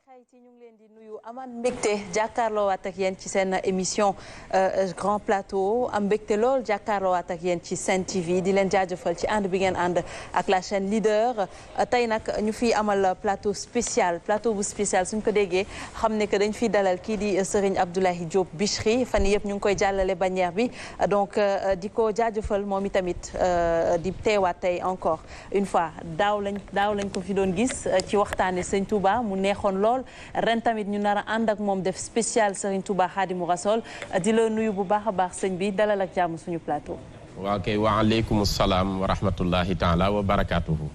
xarit yi ñu ngi leen di nuyu amaan mbégte jàkkaarloowaat ak yéen ci seen émission Grand Plateau am mbégte lool jàkkaarloowaat ak yéen ci Sen TV di leen jaajëfal ci ànd bi ngeen ànd ak la chaîne leader tey nag ñu fi amal plateau bu spécial suñ ko déggee xam ne que dañ fiy dalal kii di Serigne Abdoulaye Diop Bichri fan yëpp ñu ngi koy jàllale bannière bi donc di ko jaajëfal moom itamit di teewaat tey encore une fois daaw lañ ko fi doon gis ci waxtaane Sëñ Touba mu neexoon lool ren tamit ñu nar a ànd ak moom def spécial Serigne Touba Khadimou Rassoul di la nuyu bu baax a baax sëñ bi dalal ak jàmm suñu plateau. waaw kay waaleykum salaam wa rahmatullahi taala wa barakaatuhu.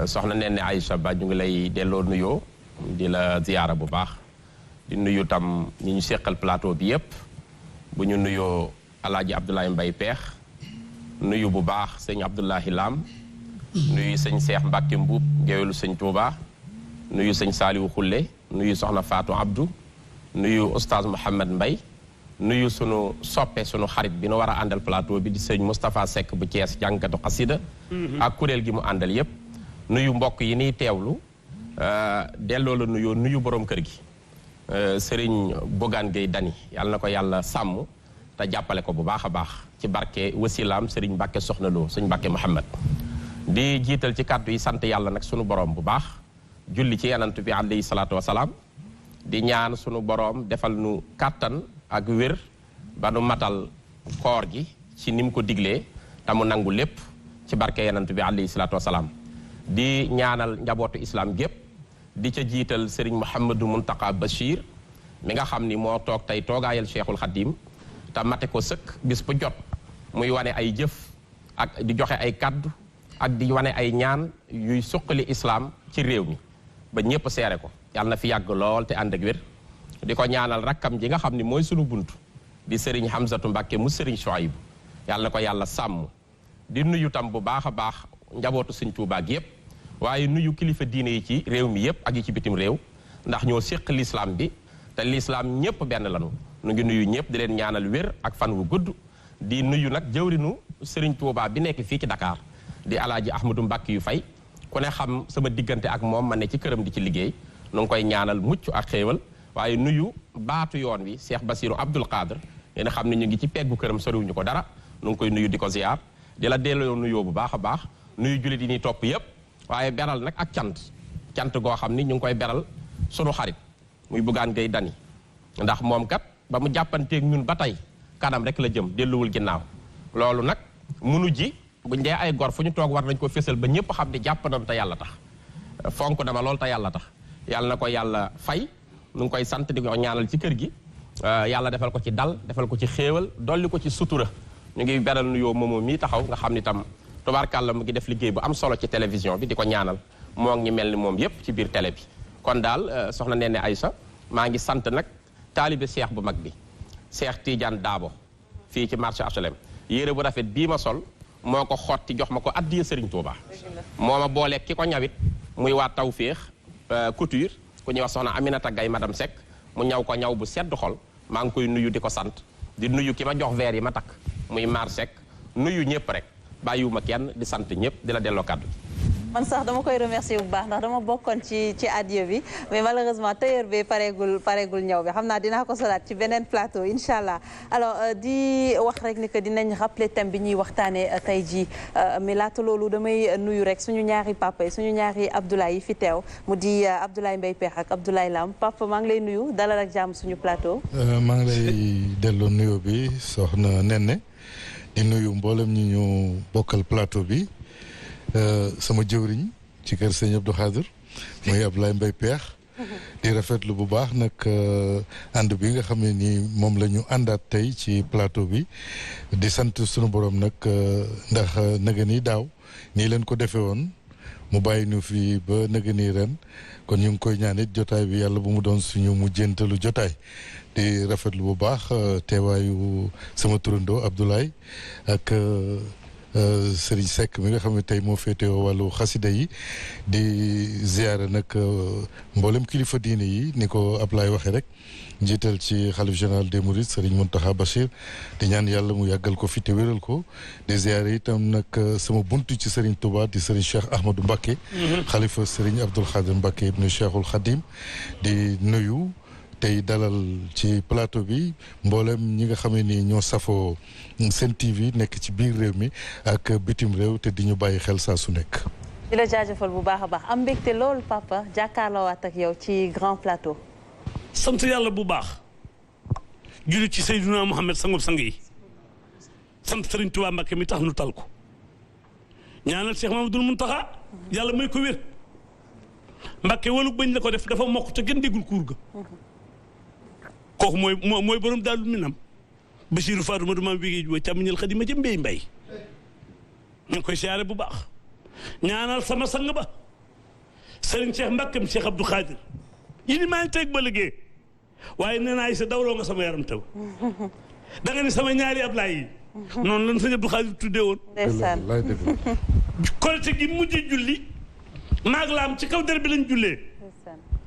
soxna Néné Aïcha Ba ñu ngi lay delloo nuyoo di la ziyaara bu baax di nuyu tam ñi ñu seqal plateau bi yépp bu ñu nuyoo alaaji Abdoulaye Mbaye Peex nuyu bu baax sëñ Abdoulahi Lam nuyu sëñ Seex Mbàkke Mbuub géwélu sëñ Touba nuyu sëñ Saaliwu Xulle nuyu soxna Fatou Abdou nuyu oustaz Mouhamed Mbay nuyu sunu soppe sunu xarit bi nu war a àndal plateau bi di sëñ Moustapha Seck bu Thiès jàngkatu xasida ak kuréel gi mu àndal yépp nuyu mbokk yi niy teewlu delloo la nuyoo nuyu borom kër gi sëriñ Bougane Gueye Dany yàlla na ko yàlla sàmm te jàppale ko bu baax a baax ci barke wasilaam sëriñ Mbàkke Soxna Lo sëñ Mbàkke Mouhamed di jiital ci kàddu yi sant yàlla nag sunu borom bu baax julli ci yanant bi alayhi salaatu wasalaam di ñaan sunu borom defal nu kàttan ak wér ba nu matal koor gi ci ni mu ko diglee te mu nangu lépp ci barke yanant bi alayhi salaatu wasalaam di ñaanal njabootu islam gépp di ca jiital Serigne Mouhamadou Mountakha Bachir mi nga xam ni moo toog tey toogaayal Cheikhul Khadim te mate ko sëkk bis bu jot muy wane ay jëf ak di joxe ay kaddu ak di wane ay ñaan yuy suqali islam ci réew mi ba ñëpp seere ko yàlla na fi yàgg lool te ànd ak wér di ko ñaanal rakkam ji nga xam ni mooy sunu bunt di Serigne Hamzatu Mbàkke mu Serigne Chouaïbou yàlla na ko yàlla sàmm di nuyu tam bu baax a baax njabootu Sëñ Tuubaa gi yëpp waaye nuyu kilifa diine yi ci réew mi yëpp ak yi ci bitim réew ndax ñoo séq l'islam bi te l'islam ñëpp benn lanu nu ngi nuyu ñëpp di leen ñaanal wér ak fan wu gudd di nuyu nag jëwrinu Serigne Touba bi nekk fii ci Dakar di alaaji Ahmadou Mbàkke yu fay ku ne xam sama diggante ak moom ma ne ci këram di ci liggéey nu ngi koy ñaanal mucc ak xéewal waaye nuyu baatu yoon wi Cheikh Bassirou Abdoul Khadr yéen xam ne ñu ngi ci peggu këram soriwuñu ko dara nu ngi koy nuyu di ko ziar di la delloo nuyoo bu baax a baax nuyu jullit yi ñuy topp yépp waaye beral nag ak cant goo xam ni ñu ngi koy beral sunu xarit muy Bougane Gueye Dany ndax moom kat ba mu jàppanteeg ñun ba tey kanam rek la jëm delluwul ginnaaw loolu nag munu ji buñ dee ay gor fu ñu toog war nañ ko fésal ba ñëpp xam ne jàpp nañ te yàlla tax fonk dama lool te yàlla tax yàlla na ko yàlla fay nu ngi koy sant di ko ñaanal ci kër gi yàlla defal ko ci dal defal ko ci xéewal dolli ko ci sutura ñu ngi beral nuyoo moomoo mii taxaw nga xam ni tam tubaarkàlla mu ngi def liggéey bu am solo ci télévision bi di ko ñaanal moo ngi mel ni moom yépp ci biir télé bi kon daal soxna Néné Aïcha maa ngi sant nag taalibe Cheikh bu mag bi Cheikh Tidiane Dabo fii ci marché HLM yére bu rafet bii ma sol moo ko xotti jox ma ko addiya Serigne Touba moo ma booleeg ki ko ñawit muy waa Tawféex couture ku ñuy wax soxna Aminata Gaye madame Seck mu ñaw ko ñaw bu sedd xol maa ngi koy nuyu di ko sant di nuyu ki ma jox verre yi ma takk muy Mar Seck nuyu ñëpp rek bàyyiwuma kenn di sant ñëpp di la delloo kàddu man sax dama koy remercier bu baax ndax dama bokkoon ci adieu bi mais malheureusement tailleur bi pareegul ñëw bi xam naa dinaa ko solaat ci beneen plateau incha allah alors di wax rek ni que dinañ rappeler thème bi ñuy waxtaanee tey jii mais laata loolu damay nuyu rek suñu ñaari papa yi suñu ñaari Abdoulaye yi fi teew mu di Abdoulaye Mbaye Peex ak Abdoulaye Lam papa maa ngi lay nuyu dalal ak jàmm suñu plateau. maa ngi lay delloo nuyoo bi soxna Néné di nuyu mboolem ñi ñu bokkal plateau bi. sama jëwriñ ci kër sëñ Abdou Khadr mooy Abdoulaye Mbaye Peex di rafetlu bu baax nag ànd bi nga xam ne nii moom la ñu àndaat tey ci plateau bi di sant sunu borom nag ndax naga ni daaw nii leen ko defee woon mu bàyyi ñu fi ba naga ni ren kon ñu ngi koy ñaan it jotaay bi yàlla bu mu doon suñu mujjantalu jotaay di rafetlu bu baax teewaayu sama turandoo Abdoulaye ak Serigne Seck mi nga xam ne tey moo féetewoo wàllu xasida yi di ziyaara nag mboolem kilifa diine yi ni ko Ablaye waxee rek njiital ci xalif général des Mourides Serigne Mountakha Bachir di ñaan yàlla mu yàggal ko fi te wéral ko di ziyaara itam nag sama buntu ci Serigne Touba di Serigne Cheikh Ahmadou Mbacké xalifa Serigne Abdoul Khadir Mbacké ibnu Cheikhul Khadim di nuyu tey dalal ci plateau bi mboolem ñi nga xam ne ni ñoo safoo Sen TV nekk ci biir réew mi ak bitim réew te di ñu bàyyi xel saa su nekk. di la jaajëfal bu baax a baax am mbégte loolu papa jàkkaarloowaat ak yow ci grand plateau. sant yàlla bu baax julli ci Seydina Muhammad sangub sang yi sant Serigne Touba Mbacké mi tax nu tal ko ñaanal Cheikh Mamadou Mountakha yàlla may ko wér Mbacké walu bañ la ko def dafa mokk te gën déggul kuur ga kooku mooy borom Daaru Minam Bachirou Fatou Madou Mame Bigué Diouf càmmiñal Xadima ca mbéy mbay ñu ngi koy siyaare bu baax ñaanal sama sang ba Serigne Cheikh Mbacké Cheikh Abdou Khadir yi ni maa ngi teg ba liggéey waaye nee naa sa dawloo nga sama yaram taw da nga ni sama ñaari Ablaye yi noonu lan sëñ Abdou Khadir tuddee woon korite gi mujj julli maag laam ci kaw der bi lañ jullee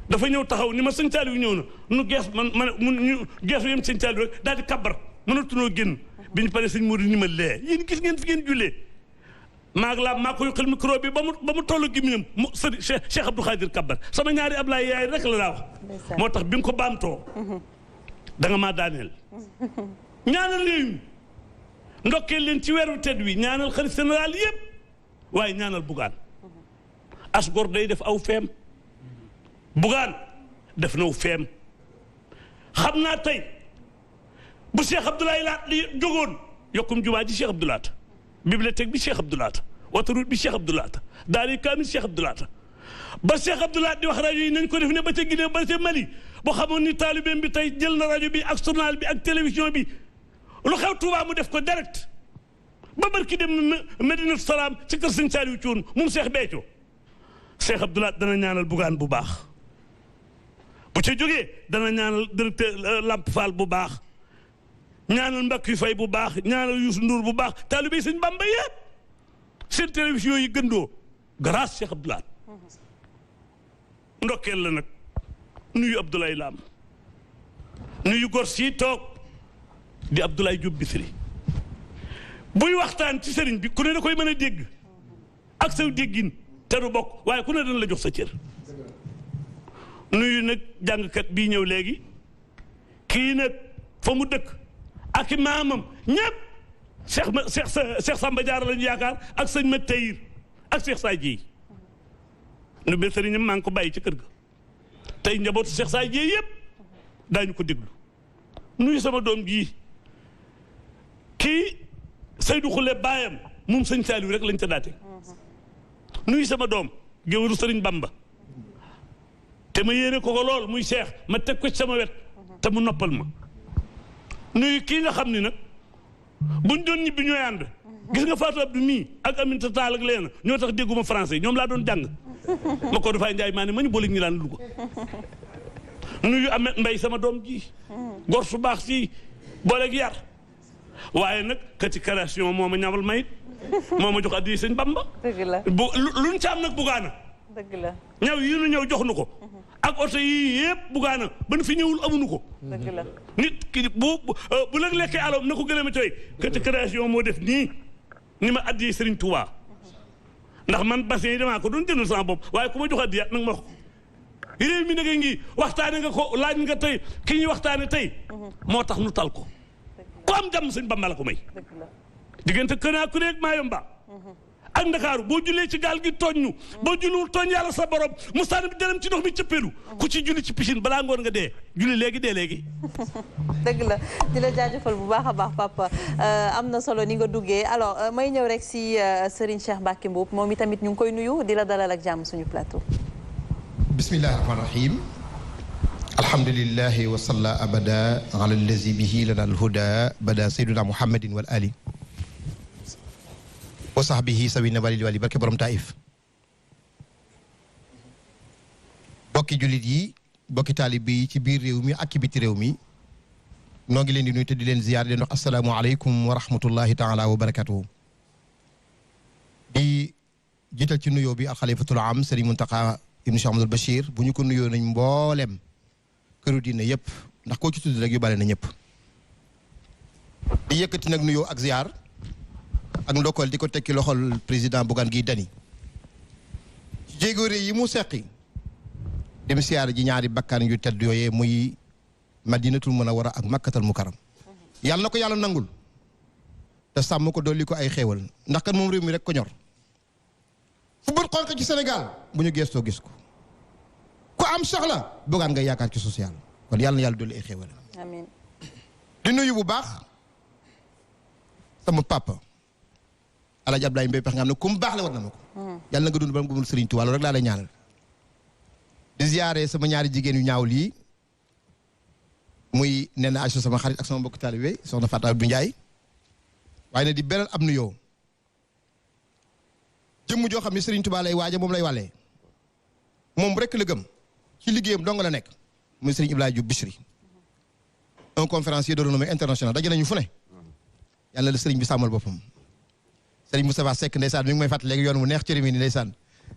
dafa ñëw taxaw ni ma sëñ Saliou ñëw na nu gees ñu geesu yem sëñ Saliou rek daal di kabbar mënatunoo génn bi ñu paree sëñ Modou ni ma lee yéen gis ngeen fi ngeen jullee maag laam maa koy xel micro bi ba mu tollu gémmiñam mu sëñ Cheikh Abdou Khadir kabbar sama ñaari Ablaye yaay rek la daa wax moo tax bi nga ko baamtoo da nga maa daaneel ñaanal leen ndokkeel leen ci weeru tedd wi ñaanal xalifa général yëpp waaye ñaanal bugaan as gor day def aw feem bugaan def naw feem xam naa tey bu Cheikh Abdoulaye Laat li jógoon yokkum jumaa ji Cheikh Abdou Lahat bibliothèque bi Cheikh Abdou Lahat autoroute bi Cheikh Abdou Lahat daari kaamil Cheikh Abdou Lahat ba Cheikh Abdou Lahat di wax rajo yi nañ ko def ne ba ca Guinée ba ca Mali boo xamoon ni taalibeem bi tey jël na rajo bi ak journal bi ak télévision bi lu xew Touba mu def ko direct ba barki dem Medina Salaam ci kër Sëñ Saliou Thioune moom Cheikh Béthio Cheikh Abdou Lahat dana ñaanal bugaan bu baax bu ca jógee dana ñaanal directeur Lamp Fall bu baax ñaanal Mbacke Faye bu baax ñaanal Youssou Ndour bu baax taalibe Sëñ Bamba yëpp seen télévision yi gëndoo grâce Cheikh Abdou Lahat ndokkeel la nag nuyu Abdoulaye Lam nuyu gor si toog di Abdoulaye Diop Bichri buy waxtaan ci sëriñ bi ku ne da koy mën a dégg ak saw déggin te du bokk waaye ku ne dana la jox sa cër nuyu nag jàngkat bii ñëw léegi kii nag fa mu dëkk ak i maamam ñëpp Cheikh Samba Diarra lañu yaakaar ak sëñ Mat Tayir ak Cheikh Sa Dieye nu be sëriñam maa ngi ko bàyyi ci kër ga tey njabootu Cheikh Sa Dieye yëpp daañu ko déglu nuyu sama doom jii kii Seydou Khoule baayam moom sëñ Saliou rek lañ ca daate nuyu sama doom géwaru sëriñ Bamba te ma yéene ko lool muy Cheikh ma teg ko ci sama wet te mu noppal ma nuyu kii nga xam ni nag buñ doon ñibbi ñooy ànd gis nga Fatou Abdou mii ak Aminata Tall ak leena ñoo tax dégguma français ñoom laa doon jàng ma ko dafay njaay maa ne ma ñu boole ñu laan lu ko nuyu Ahmed Mbaye sama doom ji gor su baax si booleeg yar waaye nag kati création moo ma ñamal mayit moo ma jox addi sëñ Bamba bu luñ ci am nag bugaana dëgg la ñaw yi nu ñëw jox nu ko ak oto yii yëpp bugaana ba nu fi ñëwul amuñu ko dëgg la nit ki bu la lekkee alom na ko gën a ma tooy kati création moo def nii ni ma addi Serigne Touba ndax man bassin yi damaa ko doon jëndal sama bopp waaye ku ma jox addi nag ma wax réew mi nag ngi waxtaane nga ko laaj nga tey ki ñuy waxtaane tey moo tax nu tal ko ku am jàmm sëñ Bamba la ko may diggante kënaa ku nekk maa yomba ak Ndakaaru boo jullee ci gaal gi tooñ ñu boo julliwul tooñ yàlla sa borom mu sànni bi dërëm ci ndox mi cëppeelu ku ci julli ci piscine balaa ngoon nga dee julli léegi dee léegi dëgg la di la jaajëfal bu baax a baax papa am na solo ni nga duggee alors may ñëw rek si Serigne Cheikh Mbacké Mboup moom itamit ñu ngi koy nuyu di la dalal ak jàmm suñu plateau bismillahi rahmani rahim alhamdulillahi wa salla abada ala allazi bihi lana alhuda bada sayyiduna muhammadin wal ali wa sahbihi sawina walil wali barke borom Taïf bokki jullit yi bokki taalib yi ci biir réew mi ak ci biti réew mi noo ngi leen di nuyu te di leen ziyaar di leen wax asalaamu aleykum wa rahmatullahi taala wa barakatuhu jiital ci nuyoo bi al xalifatul am Serigne Mountakha ibn Cheikh Amadou Bachir bu ñu ko nuyoo nañ mboolem këru diine yëpp ndax koo ci tudd rek yóbbaale na ñëpp di yëkkati nag nuyoo ak ziar ak ndokkal di ko tekki loxol président Bougane Gueye Dany jéegóore yi mu seqi dem siyaar ji ñaari bakkaan yu tedd yooyee muy Madinatul Munawwara ak Makkatal Mukarram yàlla na ko yàlla nangul te sàmm ko dolli ko ay xéewal ndax kan moom réew mi rek ko ñor fu bët xonq ci Sénégal bu ñu gëstoo gis ko ku am soxla Bougane ngay yaakaar ci social kon yàlla na yàlla dolli ay xéewal amiin di nuyu bu baax sama papa Alaaji Abdoulaye Mbaye Pex nga xam ne ku mu baax la war na ma ko yàlla na nga dund ba mu gëmul Serigne Touba loolu rek laa lay ñaanal di ziyaare sama ñaari jigéen yu ñaaw lii muy nee na Aïcha sama xarit ak sama mbokk taalibe soxna Fatou Abdou Ndiaye waaye ne di beral ab nuyoo jëmm joo xam ne Serigne Touba lay waaja moom lay wàllee moom rek la gëm ci liggéeyam dong la nekk muy Serigne Ibrahima Diop Bichri un conférencier de renommée internationale daje nañu fu ne yàlla la Serigne bi sàmmal boppam Serigne Moustapha Seck ndeysaan mi ngi may fàttali léegi yoon mu neex ci réew mi ni ndeysaan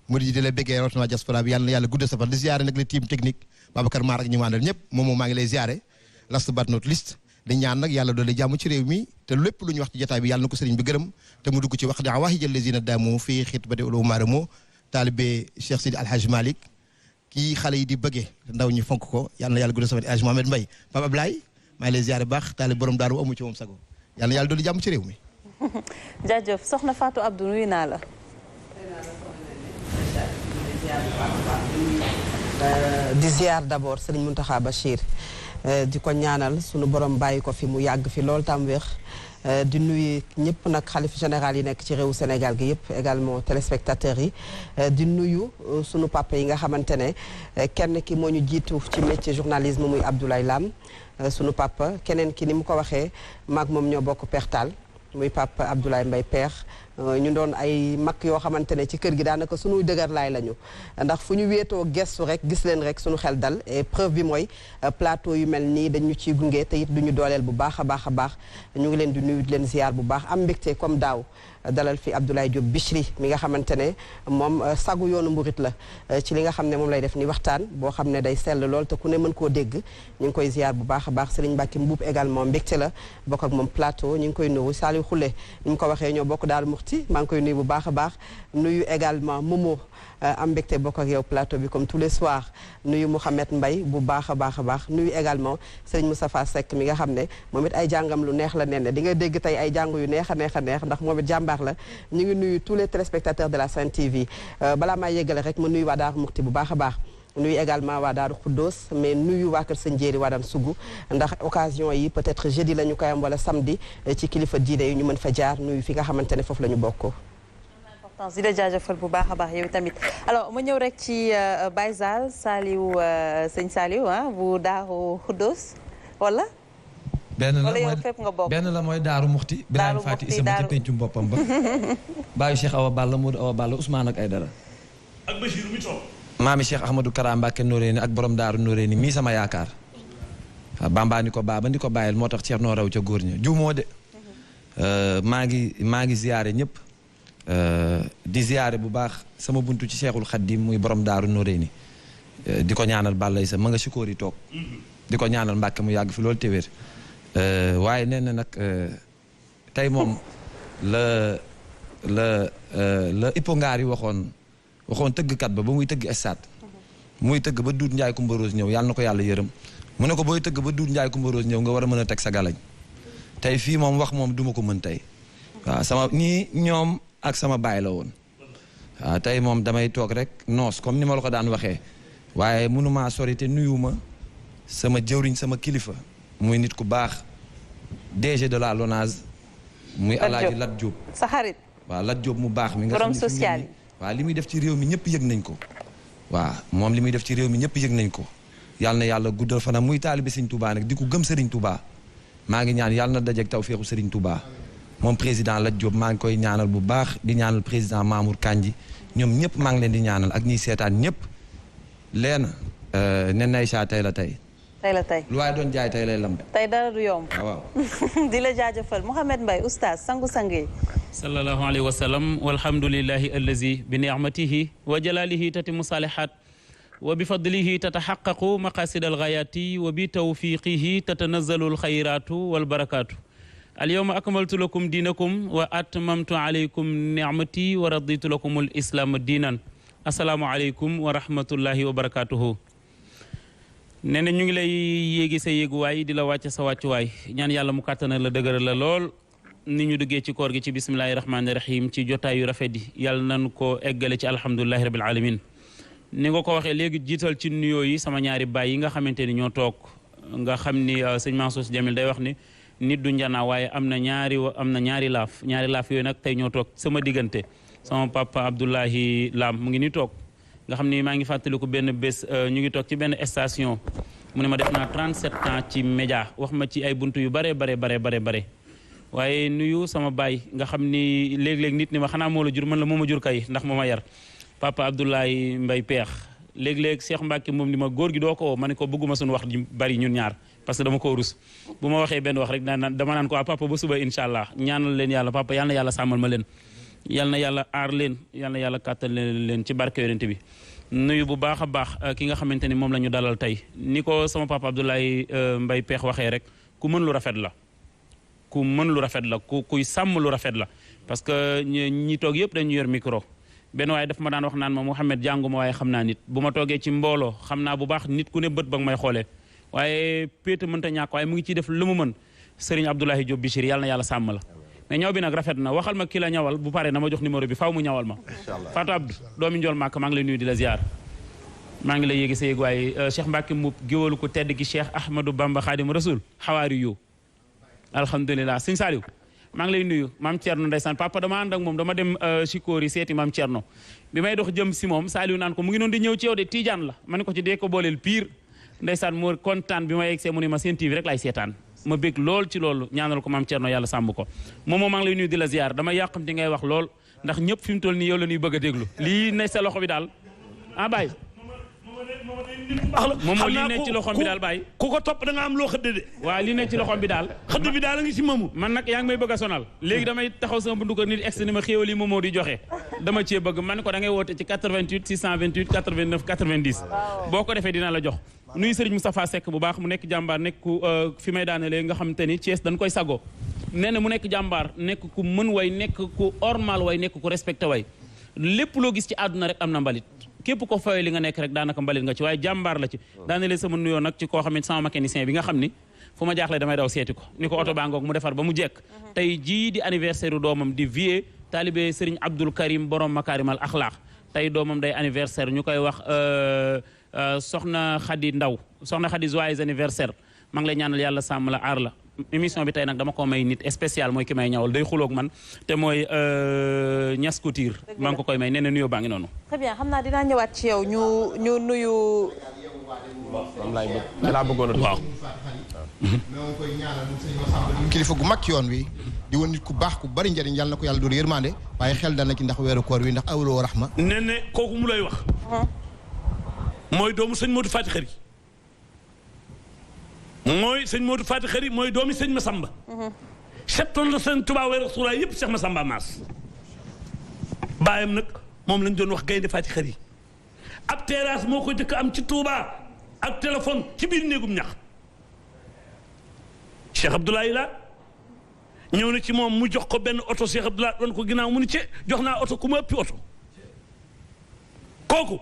mu di la béggee rawatina diaspora bi yàlla na yàlla guddal sa fan di ziare nag le team technique Babacar Mar ak ñi mu àndal ñëpp moom maa ngi lay ziare last but not least di ñaan nag yàlla doole jàmm ci réew mi te lépp lu ñu wax ci jotaay bi yàlla na ko Serigne bi gërëm te mu dugg ci wax daa waxi jël lesina daamu fii xitbati ulu maaramo taalibe Cheikh Sidi Alhaj Malick kii xale yi di bëggee ndaw ñi fonk ko yàlla na yàlla guddal sa fan Alhaj Mohamed Mbaye Pape Ablaye maa ngi lay ziare baax taalibe borom daaru amu ci moom sago yàlla na yàlla doole jàmm ci réew mi jaajëf soxna Fatou Abdou nuyu naa la. di ziar d'abord Serigne Mountakha Bachir di ko ñaanal sunu borom bàyyi ko fi mu yàgg fi lool tam wér di nuyu ñëpp nag xalif général yi nekk ci réewu Sénégal gi yëpp également téléspectateurs yi di nuyu sunu papa yi nga xamante ne kenn ki moo ñu jiitu ci métier journalisme muy Abdoulaye Lam sunu papa keneen ki ni mu ko waxee maag moom ñoo bokk pertal muy papa Abdoulaye Mbaye Peex ñu doon ay mag yoo xamante ne ci kër gi daanaka suñuy dëgër laay lañu ndax fu ñu wéetoo gestu rek gis leen rek suñu xel dal et preuve bi mooy plateau yu mel nii dañu ciy gunge te it duñu dooleel bu baax a baax a baax ñu ngi leen di nuyu di leen ziar bu baax am mbégte comme daaw dalal fi Abdoulaye Diop Bichri mi nga xamante ne moom sagu yoonu mburit la ci li nga xam ne moom lay def ni waxtaan boo xam ne day sell lool te ku ne mën koo dégg ñu ngi koy ziar bu baax a baax Serigne Mbacke Mbuub également mbégte la bokk ak moom plateau ñu ngi koy nuyu Saliou Khoule ni mu ko waxee ñoo bokk daal Muxti maa ngi koy nuyu bu baax a baax nuyu également Momo am mbégte bokk ak yow plateau bi comme tous les soirs nuyu Mouhamed Mbaye bu baax a baax a baax nuyu également Serigne Moustapha Seck mi nga xam ne moom it ay jàngam lu neex la nen di nga dégg tey ay jàng yu neex a neex a neex ndax moom it jàmbaar la ñu ngi nuyu tous les téléspectateurs de la Sen TV balaa maa yeggale rek ma nuyu waa Daaru Muxti bu baax a baax nuyu également waa Daaru Xuddoos mais nuyu waa Kër Sëñ Jéeri waa daan Sugu ndax occasion yi peut-être jeudi la ñu koy am wala samedi ci kilifa diine yi ñu mën fa jaar nuyu fi nga xamante ne foofu la ñu bokk. di la jaajëfal bu baax a baax yow tamit alors ma ñëw rek ci Baye Zal Saliou sëñ Saliou bu Daaru Xuddoos wala. benn la yow fépp nga bokk benn la mooy Daaru Muxti Birahim Fati Isama ci pencum boppam ba baayu Cheikh Awa Balla Modou Awa Balla Ousmane ak Aydara ak Bachir mi toog maami Cheikh Ahmadou Kara Mbacké Noreyni ak borom Daaru Noreyni mii sama yaakaar waaw Bamba ni ko baaba ni ko bàyyil moo tax Cheikh noo raw ca góor ña juumoo de maa ngi ziyaare ñëpp di ziyaare bu baax sama buntu ci Cheikhul Khadim muy borom Daaru Noreyni di ko ñaanal Balla Isa ma nga sikóor yi toog di ko ñaanal Mbacké mu yàgg fi loolu te wér waaye nee na nag tey moom la Ipongaar yi waxoon tëggkat ba muy tëgg stade muy tëgg ba Duut Njaay Kumba Rose ñëw yàlla na ko yàlla yërëm mu ne ko booy tëgg ba Duut Njaay Kumba Rose ñëw nga war a mën a teg sa galañ tey fii moom wax moom duma ko mën tey waaw sama ñii ñoom ak sama baay la woon waaw tey moom damay toog rek noos comme ni ma la ko daan waxee waaye mënumaa sori te nuyuma sama jëwriñ sama kilifa muy nit ku baax DG de la LONASE muy Alaaji Lat Diop sa xarit waaw Lat Diop mu baax mi nga borom xam ne social yi waaw li muy def ci réew mi ñëpp yëg nañ ko waaw moom li muy def ci réew mi ñëpp yëg nañ ko yàlla na yàlla guddal fanam muy taalibe Serigne Touba nag di ko gëm Serigne Touba maa ngi ñaan yàlla na dajeek tawfeexu Serigne Touba moom président Lat Diop maa ngi koy ñaanal bu baax di ñaanal président Mamour Kandji ñoom ñëpp maa ngi leen di ñaanal ak ñiy seetaan ñëpp leena nen nay saa tey la tey lu waaye doon jaay tey lay lambe tey dara du yomb waaw di la jaajëfal Mouhamed Mbaye oustaz sangu-sang yi sallallahu alayhi wa sallam walhamdulillahi allazi bi ni'matihi wa jalalihi tatimu salihat wa bi fadlihi tatahaqqaqu maqasid alghayati wa bi tawfiqihi tatanazzalu alkhayratu walbarakatu alyawma akmaltu lakum dinakum wa atmamtu alaykum ni'mati wa raditu lakum alislam diinan assalaamu alaykum wa rahmatullahi wa barakatuhu nee na ñu ngi lay yéegi sa yéeguwaay di la wàcce sa wàccuwaay ñaan yàlla mu kàttanal la dëgëral la lool ni ñu duggee ci koor gi ci bismillahi rahmaani rahim ci jotaay yu rafet yi yàlla nañu ko eggale ci alhamdulilahi rabil alamin ni nga ko waxee léegi jiital ci nuyoo yi sama ñaari baay yi nga xamante ni ñoo toog nga xam ni sëñ Mansour Jamil day wax ni nit du njana waaye am na ñaari laaf yooyu nag tey ñoo toog sama diggante sama papa Abdoulahi Lam mu ngi ni toog nga xam ni maa ngi fàttaliku benn bés ñu ngi toog ci benn station mu ne ma def naa 37 ans ci média wax ma ci ay buntu yu bare waaye nuyu sama baay nga xam ni léeg-léeg nit ni ma xanaa moo la jur man la moo ma jur kay ndax moo ma yar papa Abdoulaye Mbaye Peex léeg-léeg Cheikh Mbacke moom ni ma góor gi doo ko woo ma ne ko bëgguma suñu wax di bari ñun ñaar parce que dama ko rus bu ma waxee benn wax rek dama naan ko papa ba suba incha allah ñaanal leen yàlla papa yal na yàlla sàmmal ma leen yal na yàlla aar leen yal na yàlla kàttal leen ci barke yonent bi nuyu bu baax a baax ki nga xamante ni moom la ñu dalal tey ni ko sama papa Abdoulaye Mbaye Peex waxee rek ku mën lu rafet la ku mën lu rafet la kuy sàmm lu rafet la parce que ñi toog yëpp dañu yor micro benn waaye daf ma daan wax naan ma Mouhamed jànguma waaye xam naa nit bu ma toogee ci mbooloo xam naa bu baax nit ku ne bët ba nga may xoolee waaye péete mënta ñàkk waaye mu ngi ciy def lu mu mën Serigne Abdoulaye Diop Bichir yàlla na yàlla sàmm la mais ñaw bi nag rafet na waxal ma ki la ñawal bu paree na ma jox numéro bi faaw mu ñawal ma Fatou Abdou doomi njool màkk maa ngi lay nuyu di la ziar maa ngi lay yéegi sa yéeg waaye Cheikh Mbacke mu géwalu ko tedd gi Cheikh Ahmadou Bamba Khadim Rasoul xawaari yu alhamdulilah sëñ Saliou maa ngi lay nuyu maam Thierno ndeysaan papa dama ànd ak moom dama dem Chikori seeti maam Thierno bi may dox jëm si moom Saliou naan ko mu ngi noonu di ñëw ci yow de Tidiane la ma ne ko ci dee ko booleel pire ndeysaan moo kontaan bi ma yegsee mu ne ma seen TV rek laay seetaan ma bég lool ci loolu ñaanal ko maam Thierno yàlla sàmm ko moom maa ngi lay nuyu di la ziar dama yàqamti ngay wax lool ndax ñëpp fi mu toll nii yow la ñuy bëgg a déglu lii ne sa loxo bi daal ah Baye moom moo lii nekk ci loxoom bi daal bàyyi ku ko topp da nga am loo xëdd de waaw lii nekk ci loxoom bi daal xëdd bi daal a ngi ci moomu man nag yaa ngi may bëgg a sonal léegi damay taxaw sama bundu ko nit ex ni ma xéewal yi moomoo di joxe dama cee bëgg man ko da ngay woote ci 88 628 89 90 boo ko defee dina la jox nuyu Serigne Moustapha Seck bu baax mu nekk jàmbaar nekk ku fi may daanelee nga xam te ni Thiès dañ koy sago nee na mu nekk jàmbaar nekk ku mën way nekk ku ormal way nekk ku respecté way lépp loo gis ci àdduna rek am na mbalit képp ko fayoo li nga nekk rek daanaka mbalit nga ci waaye jàmbaar la ci daane leen sama nuyoo nag ci koo xam ne sama mécanicien bi nga xam ni fu ma jaaxle damay daw seeti ko ni ko oto baa ngoog mu defar ba mu jekk tey jii di anniversaire doomam di vie taalibe Serigne Abdoul Karim borom Makarimal Akhlaq tey doomam day anniversaire ñu koy wax soxna Khady Ndaw soxna Khady joyeux anniversaire maa ngi lay ñaanal yàlla sàmm la aar la émission bi tey nag dama ko may nit spécial mooy ki may ñawal day xuloog man te mooy Niass Couture maa ngi ko koy may nee na nuyoo baa ngi noonu. très bien xam naa dinaa ñëwaat ci yow ñu nuyu. moom laay bëgg laa bëggoon a waaw. kilifa gu mag ci yoon wi di woon nit ku baax ku bari njëriñ yàlla na ko yàlla doon yërmande waaye xel dal na ci ndax weeru koor wi ndax awloo rahma. nee ne kooku mu lay wax. mooy doomu sëñ Modou Fati Xari mooy sëñ Modou Fati Xari mooy doomi sëñ Masamba. settoon la sëñ Tuubaa wa Rasulullah yëpp Cheikh Masamba Maas. baayam nag moom lañ doon wax gaynde Fati Xari ab terrasse moo ko jëkk am ci Touba ak téléphone ci biir néegum ñax. Cheikh Abdoulaye la ñëw na ci moom mu jox ko benn oto Cheikh Abdoulaye doon ko ginnaaw mu ni ci jox naa oto ku ma ëppi oto kooku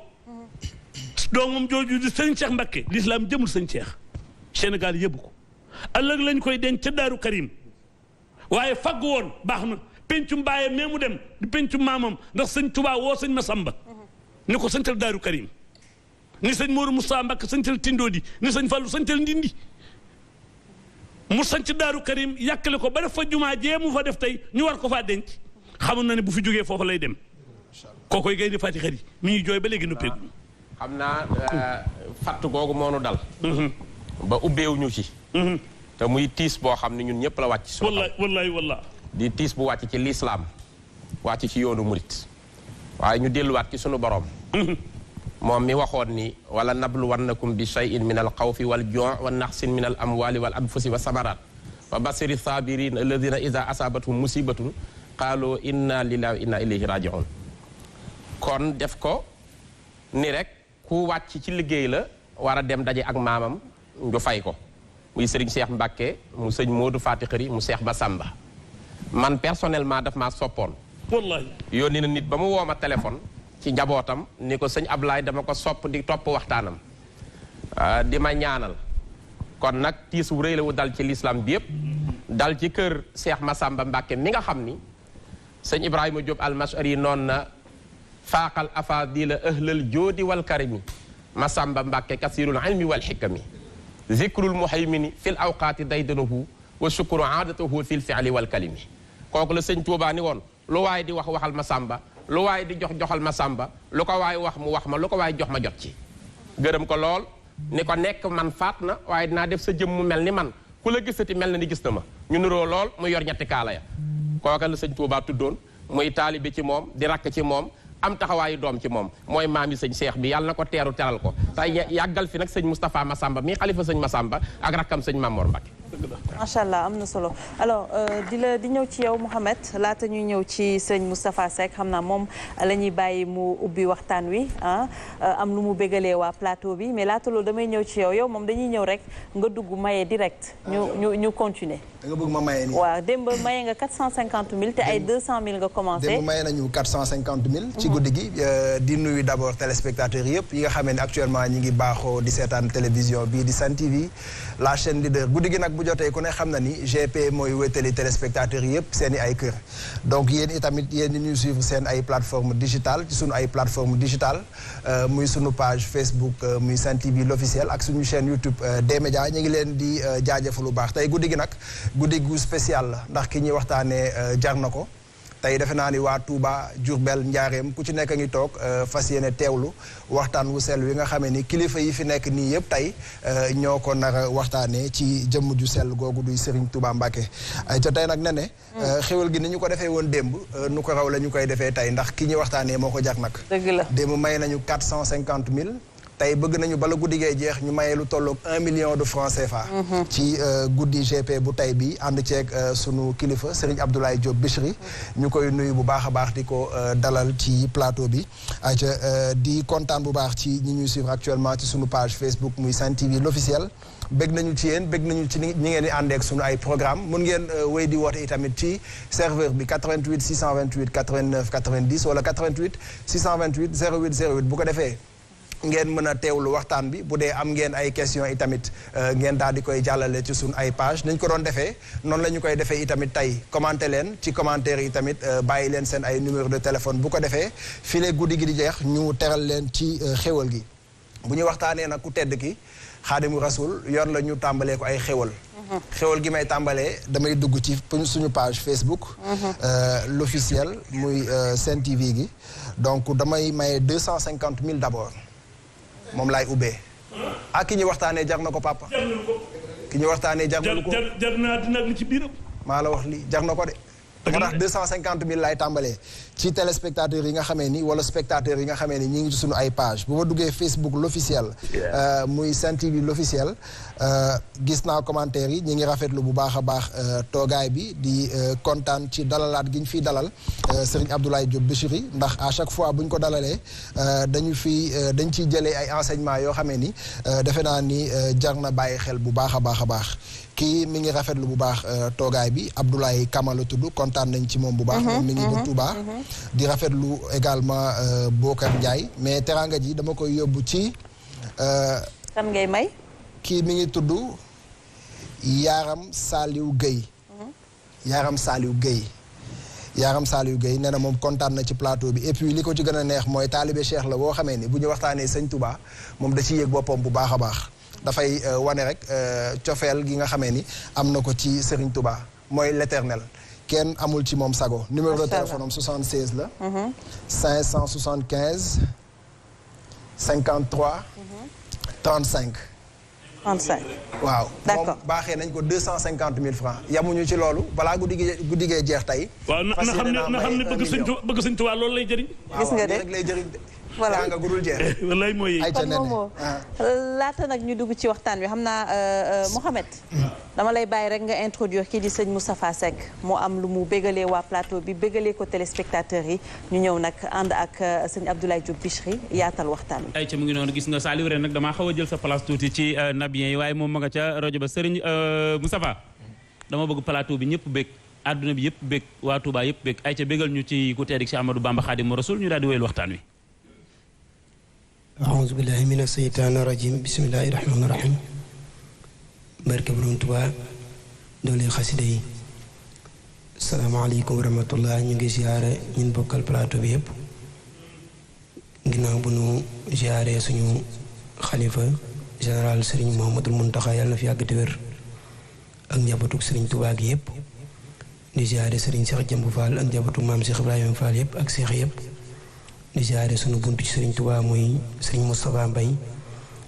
doomam jooju di sëñ Cheikh Mbacké l'islam jëmul sëñ Cheikh Sénégal yëbbu ko ëllëg lañ koy denc ca Daaru Karim waaye fagg woon baax na pencum bàyyee mais mu dem di pencum maamam ndax sëñ Touba woo sëñ Masamba ni ko sëñtal Daaru Karim ni sëñ Mourou Moussa Mbacké sëñtal Tindodi ni sëñ Fallou sëñtal Ndindi mu sanc Daaru Karim yàkkale ko ba def fa jumaa jee mu fa def tey ñu war ko faa denc xamoon na ne bu fi jógee foofu lay dem kookoy gaynde Fati Xari mi ñuy jooy ba léegi nu péegu xam naa fatt googu moonu dal ba ubbeewuñu ci te muy tiis boo xam ne ñun ñëpp la wàcc su wallaay di tiis bu wàcc ci lislaam wàcc ci yoonu murit waaye ñu delluwaat ci sunu borom moom mi waxoon ni wala nabluwannakum bi shay'in min al xawfi wal juu' wa naqsin min al amwali wal anfusi wa samarat wa basiri sabirin alladina ida asabathum musibatun qaalu inna lillahi wa inna ilayhi rajiun kon def ko ni rek ku wàcc ci liggéey la war a dem daje ak maamam ñu fay ko muy sëriñ Cheikh Mbacke mu sëñ Modou Fati Xëri mu Cheikh Bassamba man personnellement daf maa soppoon wallahi yónni na nit ba mu woo ma téléphone ci njabootam ni ko sëñ Ablaye dama ko sopp di topp waxtaanam di ma ñaanal kon nag tiis wu rëy la wu dal ci l'islam bi yëpp dal ci kër Cheikh Massamba Mbacke mi nga xam ni sëñ Ibrahima Diop al-Mashari noon na faaqal afadila ahlal joodi wal karimi Massamba Mbacke kasirul ilmi wal xikami zikrul muhaymini fil awqaati daydanuhu wa shukru aadatuhu fil fi'li wal kalimi kooku la sëñ Tuubaa ni woon lu waay di wax waxal Massamba lu waay di jox joxal Massamba lu ko waay wax mu wax ma lu ko waay jox ma jot ci gërëm ko lool ni ko nekk man faat na waaye dinaa def sa jëm mu mel ni man ku la gisati mel na ni gis na ma ñu nuroo lool mu yor ñetti kaala ya kooka la sëñ Tuubaa tuddoon muy taalibe ci moom di rakk ci moom am taxawaayu doom ci moom mooy maam yi sëñ Cheikh bi yàlla na ko teeru teral ko tey yàggal fi nag sëñ Moustapha Massamba mii xalifa sëñ Massamba ak rakkam sëñ Mamor Mbacke. macha allah am na solo alors di ñëw ci yow Mouhamed laata ñuy ñëw ci sëñ Moustapha Seck xam naa moom la ñuy bàyyi mu ubbi waxtaan wi am lu mu bégalee waa plateau bi mais laata loolu damay ñëw ci yow moom dañuy ñëw rek nga dugg maye direct. ñu continuer. da nga bëgg ma maye nii. waaw démb maye nga 450 000 te ay 200 000 nga commencé. démb maye nañu 450 000. ci guddi gi di nuyu d' abord téléspectateurs yëpp yi nga xam ne actuellement ñi ngi baaxoo di seetaan télévision bii di Sen TV la chaîne leader guddi gi nag bu jotee ku ne xam na ni GP mooy wétali téléspectateurs yëpp seen i ay kër donc yéen itamit yéen ñi ñuy suivre seen ay plateforme digitale ci sunu ay plateforme digitale muy sunu page Facebook muy Sen TV l'officiel ak suñu chaîne YouTube D-Média ñu ngi leen di jaajëfal lu baax tey guddi gi nag guddi gu spécial la ndax ki ñuy waxtaanee jar na ko tey defe naa ni waa Touba Diourbel Njaareem ku ci nekk a ngi toog fas yéene teewlu waxtaan wu sell wi nga xamee ni kilifa yi fi nekk nii yëpp tey ñoo ko nar a waxtaanee ci jëmm ju sell googu duy Serigne Touba Mbacke. te tey nag ne xéwal gi ni ñu ko defee woon démb nu ko raw la ñu koy defee tey ndax ki ñuy waxtaanee moo ko jar nag. dëgg la démb may nañu 450 000. tey bëgg nañu bala guddi gee jeex ñu mayee lu tolloog 1 million de francs CFA. ci guddi GP bu tey bi ànd ceeg sunu kilifa Serigne Abdoulaye Diop Bichri ñu koy nuyu bu baax a baax di ko dalal ci plateau bi. ayca di kontaan bu baax ci ñi ñuy suivre actuellement ci sunu page Facebook muy Sen TV l'officiel. bëgg nañu ci yéen bëgg nañu ci ñi ngeen di àndeek sunu ay programme mun ngeen wéy di woote itamit ci serveur bi 88 628 89 90 wala 88 628 08 08 bu ko defee. ngeen mën a teewlu waxtaan bi bu dee am ngeen ay question itamit ngeen daal di koy jàllale ci suñ ay page nañ ko doon defee noonu la ñu koy defee itamit tey commenté leen ci commentaire yi tamit bàyyi leen seen ay numéro de téléphone bu ko defee file guddi gi di jeex ñu teral leen ci xéwal gi bu ñu waxtaanee nag ku tedd ki Xaadimu Rasul yor la ñu tàmbalee ko ay xéwal xéwal gi may tàmbalee damay dugg ci suñu page Facebook l'officiel muy Sen TV gi donc damay maye 250 000 d'abord moom laay ubbee ak ki ñu waxtaanee jar na ko papa. ki ñu waxtaanee jar na ko jar naa dina li ci biiram. maa la wax lii jar na ko de. moo tax 250 000 laay tàmbalee ci téléspectateurs yi nga xamee ni wala spectateurs yi nga xamee ni ñi ngi ci suñu ay page bu ma duggee Facebook l'officiel muy Sen TV l'officiel gis naa commentaire yi ñi ngi rafetlu bu baax a baax toogaay bi di kontaan ci dalalaat gi ñu fiy dalal Serigne Abdoulaye Diop Bichri ndax à chaque fois bu ñu ko dalalee dañ ciy jëlee ay enseignements yoo xamee ni defe naa ni jar na bàyyi xel bu baax a baax a baax kii mi ngi rafetlu bu baax toogaay bi Abdoulaye Kama la tudd kontaan nañ ci moom bu baax moom mi ngi ba Touba di rafetlu également Bokar Ndiaye mais teranga ji dama koy yóbbu ci kan ngay may kii mi ngi tudd Yaram Saliou Gueye Yaram Saliou Gueye nee na moom kontaan na ci plateau bi et puis li ko ci gën a neex mooy taalibe Cheikh la boo xamee ni bu ñu waxtaanee sëñ Touba moom da ci yëg boppam bu baax a baax dafay wane rek cofeel gi nga xamee ni am na ko ci Serigne Touba mooy l'éternel kenn amul ci moom sago numéro de téléphone am 76 la 575 53 35 35 waaw d'accord moom baaxee nañ ko 250 000 francs yamuñu ci loolu balaa guddigee jeex tey waaw na xam ne bëgg sëñ Tuubaa loolu lay jëriñ gis nga de rek lay jëriñ de voilà nga gudul jeex wallaay mooy ay ca kon moomoo laata nag ñu dugg ci waxtaan wi xam naa Mouhamed dama lay bàyyi rek nga introduire kii di sëñ Moustapha Seck mu am lu mu bégalee waa plateau bi bégalee ko téléspectateurs yi ñu ñëw nag ànd ak sëñ Abdoulaye Diop Bichri yaatal waxtaan wi. ay ca mu ngi noonu gis nga Saliou ren nag damaa xaw a jël sa place tuuti ci nabiyen yi waaye moom ma nga ca rajo ba sëriñ Moustapha dama bëgg plateau bi ñëpp bég àdduna bi yëpp bég waa Touba yëpp bég ay ca bégal ñu ci ku tedd ci Amadou Bamba Khadimu Rasul ñu daal di wéyal waxtaan wi. aouzu billahi mina seytaani rajim bismillahi rahmaani rahim barke borom Tuubaa doole xasida yi salaamaaleykum wa rahmatullah ñu ngi ziare ñun bokkal plateau bi yëpp ginnaaw bu nu ziare suñu xalifa général Serigne Mouhamadul Mountakha yàlla na fi yàgg te wér ak njabootug Serigne Touba gi yëpp di ziare Serigne Cheikh Jëmbu Fall ak njabootug maam Cheikh Ibrahima Fall yëpp ak Cheikh yëpp di ziare sunu buntu ci Serigne Touba muy Serigne Moustapha Mbaye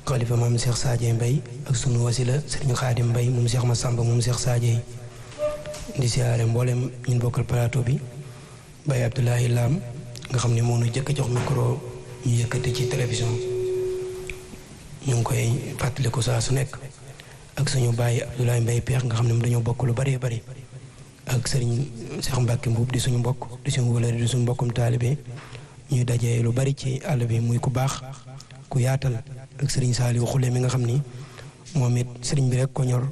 xalifa maam Cheikh Sadio Mbaye ak sunu wasila Serigne Khadim Mbaye moom Cheikh Massamba moom Cheikh Sadio di ziare mboolem ñun bokkal plateau bi Baye Abdoulaye Lam nga xam ne moo nu jëkk jox micro ñu yëkkati ci télévision ñu ngi koy fàttaliku saa su nekk ak suñu Baye Abdoulaye Mbaye Peex nga xam ne dañoo bokk lu bari bari ak Serigne Cheikh Mbacke Mbuub di suñu mbokk di suñu wëlëri di suñu mbokkum taalibe ñuy dajee lu bari ci àll bi muy ku baax ku yaatal ak Serigne Saliou Khoule mi nga xam ni moom it Serigne bi rek ko ñor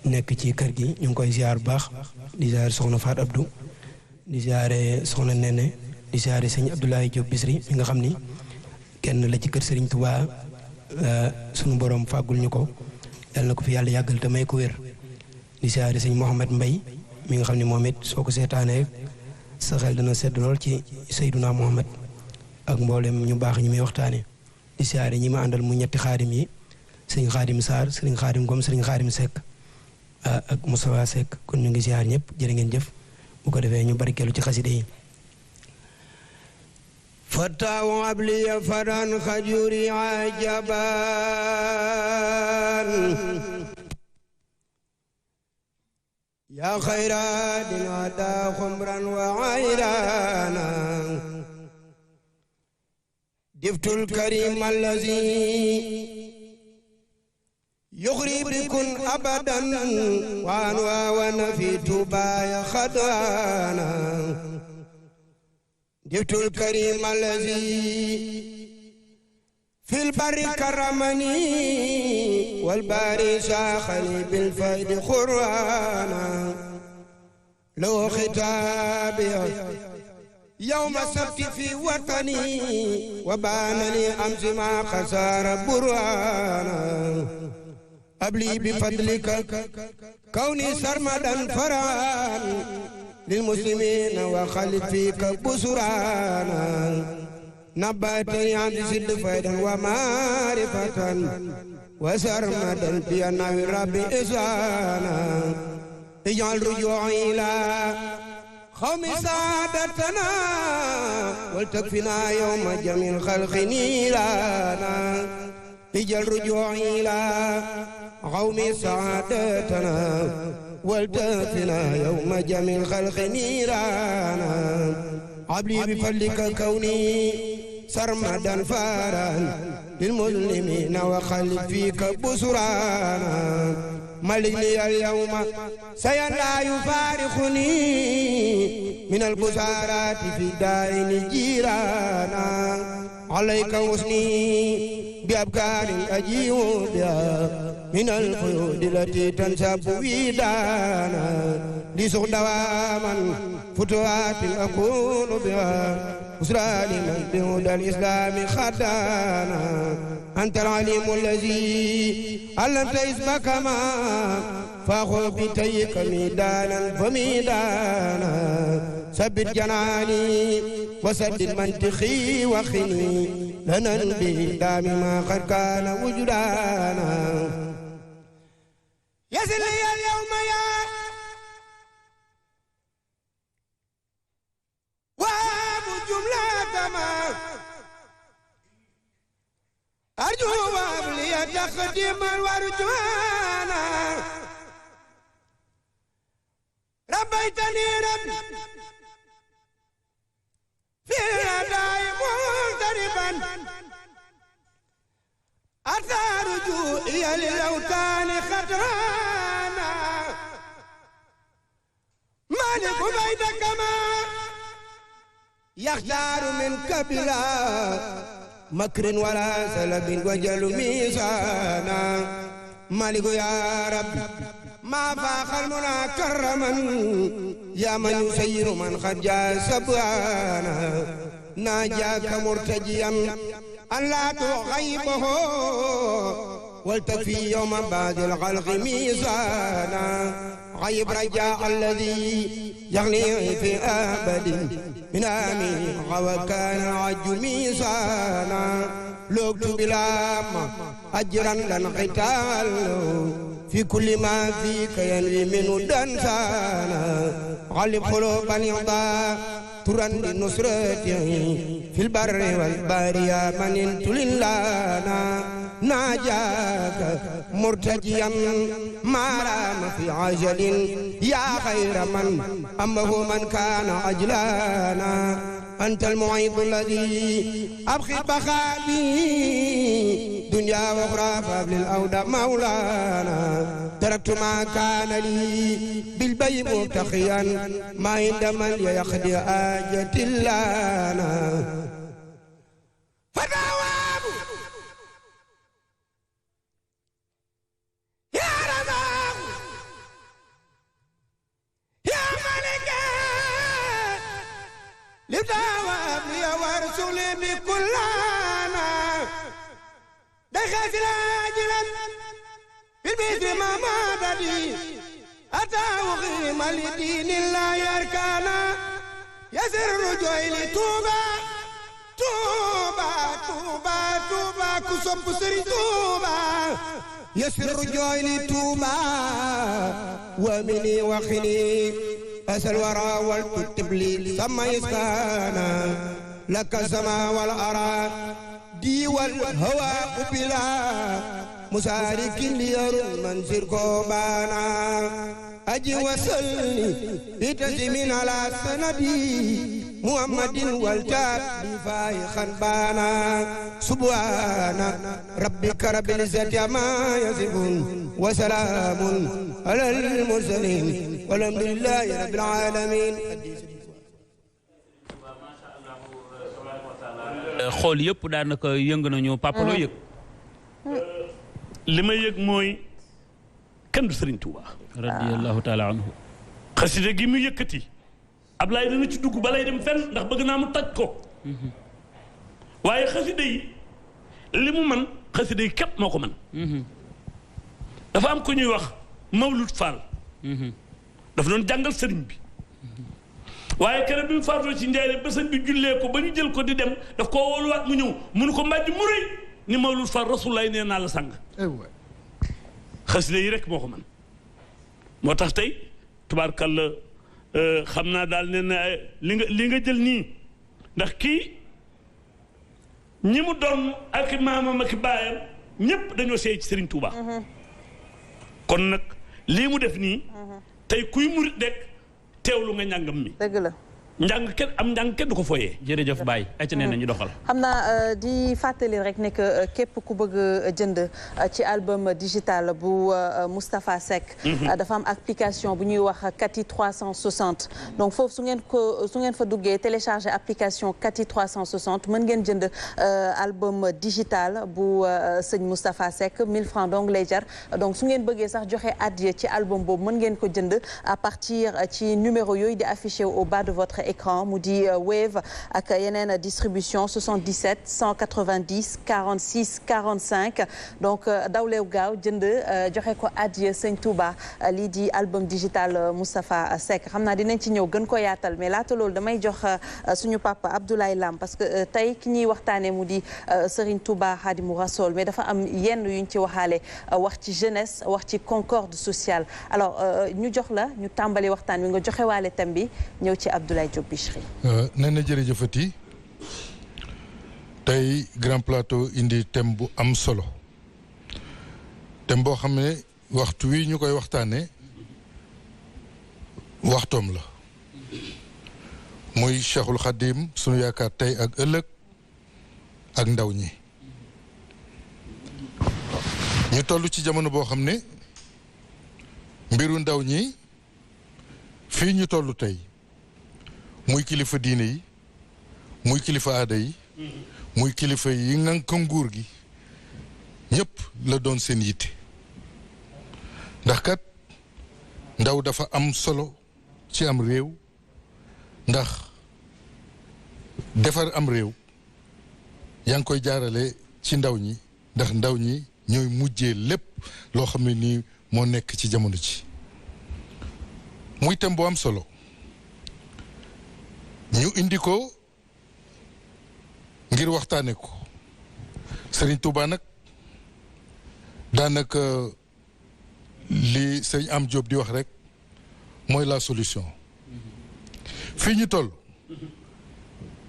nekk ci kër gi ñu ngi koy ziar bu baax di ziar soxna Faat Abdou di ziare soxna Nene di ziare sëñ Abdoulaye Diop Bichri mi nga xam ni kenn la ci kër Serigne Touba sunu borom fàggul ñu ko yàlla na ko fi yàlla yàggal te may ko wér di ziare sëñ Mouhamed Mbaye mi nga xam ni moom it soo ko seetaanee sa xel dana sedd lool ci Seydouna Mohamed ak mboolem ñu baax ñi muy waxtaane di siyaare ñi ma àndal mu ñetti xaadim yi sëriñ Xaadim Sarr sëriñ Xaadim Ngom sëriñ Xaadim Seck ak Moustapha Seck kon ñu ngi siyaar ñëpp jërë ngeen jëf bu ko defee ñu barkeelu ci xaside yi fataawu abliya faran xajuri ajaban yaa xayra dina daa xumran wa ayrana diftul karim allazi yuxri bikun abadan waan waawana fi tubaaya xadana diftul karim allazi fil barri karamani wal bari saaxani bil faydi xurana loo xitaabiya yawma sabti fi watani wa baana li amsi ma xasaara burana abli bi fadlika kawni sarmadan faraan lil muslimina wa xalid fika busurana nabatani an sidd faydan wa maarifatan wa sarmadan bi nawi rabbi isana ijal ruju'i ila xawmi saadатنا waltakfina yawma jamil xalqi niirana ijal ruju'i ila xawmi saadатنا waltakfina yawma jamil xalqi niirana abli bi fadlika kawni sarmadan faran lil muslimina wa xalid fika busurana ملك لي اليوم سيلا يفارقني من البصارات في دارين جيرانا عليك وسني بأبكار أجيء بها من القيود التي تنسب ويدانا لسوق دواما فتوات أكون بها أسرى لمن بهدى الإسلام خدانا أنت العليم الذي علمت اسمك ما فأخذ بتيك ميدانا فميدانا ثبت جناني وسدد منطقي وخني لنا بدام ما قد كان وجدانا يسر لي اليوم يا وابو جملة ما أرجو وابلي تقديم الورجوانا ربيتني رب في الأداء مغتربا أتى رجوعي للأوتان خطرانا مالك بيتك ما يختار منك بلا مكر ولا سلب وجل ميزانا مالك يا رب ما فاق المنى كرما يا من يسير من قد جاء سبحانا ناجاك مرتجيا أن لا تغيبه والتكفي يوم بعد الخلق ميزانا غيب رجاء الذي يغني في أبد من آمين وكان العج ميزانا لوكت بلام أجرا لنقتال في كل ما فيك ينوي منه دنسانا غلب قلوبا يرضى ترا لنصرته في البر والبحر يا من انت لنا ناجاك مرتجيا ما رام في عجل يا خير من أمه من كان عجلانا أنت المعيد الذي أبخي البخاء دنيا وأخرى فابل الأودى مولانا تركت ما كان لي بالبي مبتخيا ما عند من يقضي حاجة لنا فدوام يا رزاق يا ملك لدوام يا ورسولي بكلنا دخلت لاجلا بالبيت ما مادني أتاه غيم لدين الله يركانا يسر رجوعي لتوبة توبة توبة توبة كسب سري توبة يسر رجوعي لتوبة ومني وخني أسل ورا والكتب لي ثم يسكانا لك السماء والأرض دي والهواء بلا مسارك ليرون منزل كوبانا أجي وصلني بتسمين على سندي محمد والجاب بفاي خنبانا سبحان ربك رب العزة عما يصفون وسلام على المرسلين والحمد لله رب العالمين. xool yëpp daanaka yëngu nañu papa loo yëg. li ma yëg mooy kenn du Serigne Touba. radiyallahu taala anhu. xasida gi mu yëkkati. Ablaye dana ci dugg balay dem fenn ndax bëgg naa mu taj ko. waaye xasida yi li mu man xasida yi képp moo ko man dafa am ko ñuy wax Mawlud Fall. dafa doon jàngal sëriñ bi. waaye keroog bi mu faatoo ci njaay ba sëñ bi jullee ko ba ñu jël ko di dem daf koo wóoluwaat mu ñëw mënu ko mbàjj mu rëy ni Mawlud Fall Rasulullaay nee naa la sang. xasida yi rek moo ko man moo tax tey tubaarkàlla xam naa daal nee na li nga jël nii ndax kii ñi mu doon ak maamam ak baayam ñëpp dañoo seey ci Serigne Touba. kon nag lii mu def nii. tey kuy murit rek teewlu nga njàngam mi. dëgg la. njàng kenn du ko fooyee. jërëjëf Baye ay ci nee na ñu doxal. xam naa di fàttali rek ne que képp ku bëgg jënd ci album digital bu Moustapha Seck. dafa am application bu ñuy wax Kati 360. donc foofu su ngeen fa duggee télécharger application Kati 360 mën ngeen jënd album digital bu sëñ Moustapha Seck 1000 francs donc lay jar donc su ngeen bëggee sax joxe addiya ci album boobu mën ngeen ko jënd à partir ci numéro yooyu di affiché au bas de votre écran mu di Wave ak yeneen distribution 77 190 46 45 donc dawleew gaaw jënd joxe ko addiya sëñ Touba lii di album digital Moustapha Seck xam naa dinañ ci ñëw gën ko yaatal mais laata loolu damay jox suñu papa Abdoulaye Lam parce que tey ki ñuy waxtaanee mu di Serigne Touba Khadimou Rassoul mais dafa am yenn yuñ ci waxaale wax ci jeunesse wax ci concorde sociale alors ñu jox la ñu tàmbali waxtaan wi nga joxe waale thème bi ñëw ci Abdoulaye Diop Bichri. nee na jërëjëfati tey Grand Plateau indi thème bu am solo thème boo xam ne waxtu wi ñu koy waxtaanee waxtoom la muy Cheikhul Khadim sunu yaakaar tey ak ëllëg ak ndaw ñi ñu toll ci jamono boo xam ne mbiru ndaw ñi fii ñu toll tey muy kilifa diine yi muy kilifa aada yi muy kilifa yi ngànk nguur gi ñëpp la doon seen yitte ndax kat ndaw dafa am solo ci am réew ndax defar am réew yaa ngi koy jaarale ci ndaw ñi ndax ndaw ñi ñooy mujjee lépp loo xam ne nii moo nekk ci jamono ci muy thème bu am solo ñu indi ko ngir waxtaane ko Serigne Touba nag daanaka li sëñ Am Diop di wax rek mooy la solution fii ñu toll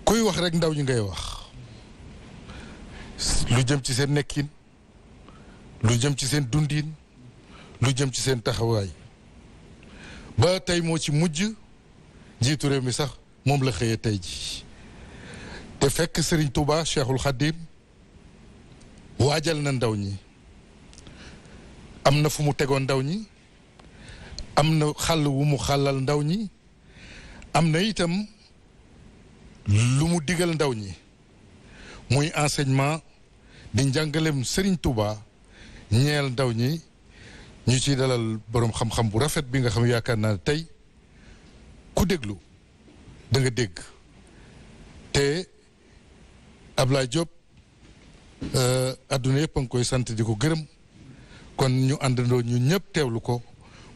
kuy wax rek ndaw ñi ngay wax lu jëm ci seen nekkin lu jëm ci seen dundin lu jëm ci seen taxawaay ba tey moo ci mujj jiitu réew mi sax moom la xëyee tey ji te fekk Serigne Touba Cheikhul Khadim waajal na ndaw ñi am na fu mu tegoon ndaw ñi am na xàll wu mu xàllal ndaw ñi am na itam lu mu digal ndaw ñi muy enseignement di njàngalem Serigne Touba ñeel ndaw ñi ñu ci dalal boroom xam-xam bu rafet bi nga xam yaakaar naa tey ku déglu da nga dégg te Ablaye Diop adduna yëpp a ngi koy sant di ko gërëm kon ñu àndandoo ñu ñëpp teewlu ko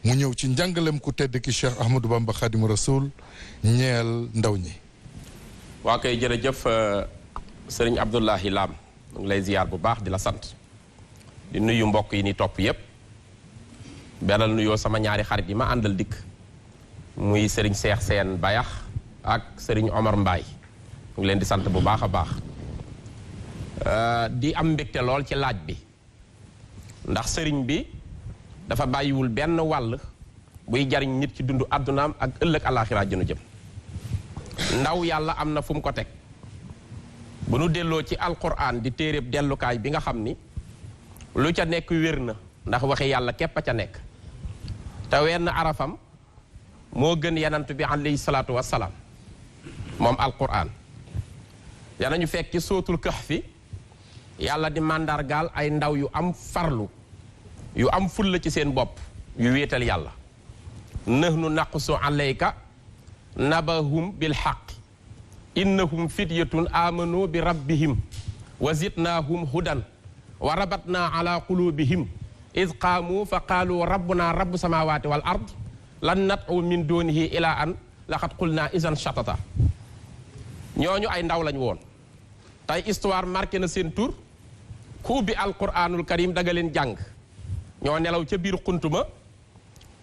mu ñëw ci njàngalem ku tedd ki Cheikh Ahmadou Bamba Khadimu Rasoul ñeel ndaw ñi. waa kay jërëjëf sëriñ Abdoulahi Lam mu ngi lay ziyaar bu baax di la sant di nuyu mbokk yi ni topp yëpp beral nuyoo sama ñaari xarit yi ma àndal dikk muy sëriñ Cheikh Seen Bayax ak sëriñ Omar Mbaye mu ngi leen di sant bu baax a baax di am mbégte lool ci laaj bi ndax sëriñ bi dafa bàyyiwul benn wàll buy jariñ nit ci dundu àddunaam ak ëllëg àllaaxira jënu jëm ndaw yàlla am na fu mu ko teg bu nu delloo ci alquran di téeréb dellukaay bi nga xam ni lu ca nekk wér na ndax waxi yàlla képp a ca nekk te wenn arafam moo gën yanant bi alayhi salaatu wassalaam moom alquran danañu fekk ci sootul kahfi yàlla di màndargaal ay ndaw yu am farlu yu am fulla ci seen bopp yu wéetal yàlla nahnu naqsu alayka nabahum bil haqq innahum fityatun amanu bi rabbihim wa zidnahum hudan wa rabatna ala qulubihim id qaamu fa qaalu rabbuna rabbu samawati wal ard lan nad'u min dunihi ila an laqad qulna izan shatata ñooñu ay ndaw lañ woon tey histoire marqué na seen tur ku ubbi alquranul karim daga leen jàng ñoo nelaw ca biir xuntuma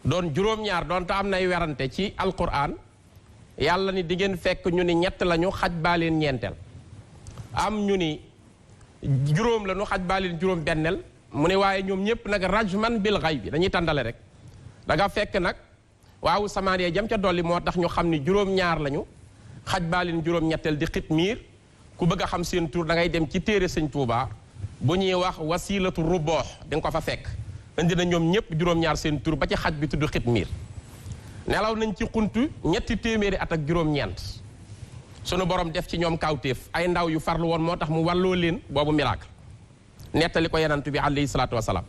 doon juróom-ñaar doon te am nay werante ci alquran yàlla ni di ngeen fekk ñu ni ñett lañu xaj baa leen ñeenteel am ñu ni juróom lañu xaj baa leen juróom benneel mu ne waaye ñoom ñëpp nag rajman bil ghaib bi dañuy tàndale rek da nga fekk nag waaw samaan yee jam ca dolli moo tax ñu xam ni juróom-ñaar lañu xaj baa leen juróom-ñetteel di xitmiir ku bëgg a xam seen tur da ngay dem ci téere sëñ Tuuba bu ñuy wax wasilatu ruboox di nga ko fa fekk indi na ñoom ñëpp juróom-ñaar seen tur ba ci xaj bi tudd xitmiir nelaw nañ ci xuntu ñetti téeméeri at ak juróom-ñeent sunu borom def ci ñoom kawtéef ay ndaw yu farlu woon moo tax mu wàlloo leen boobu miracle nettali ko yenant bi alayhi salaatu wasalaam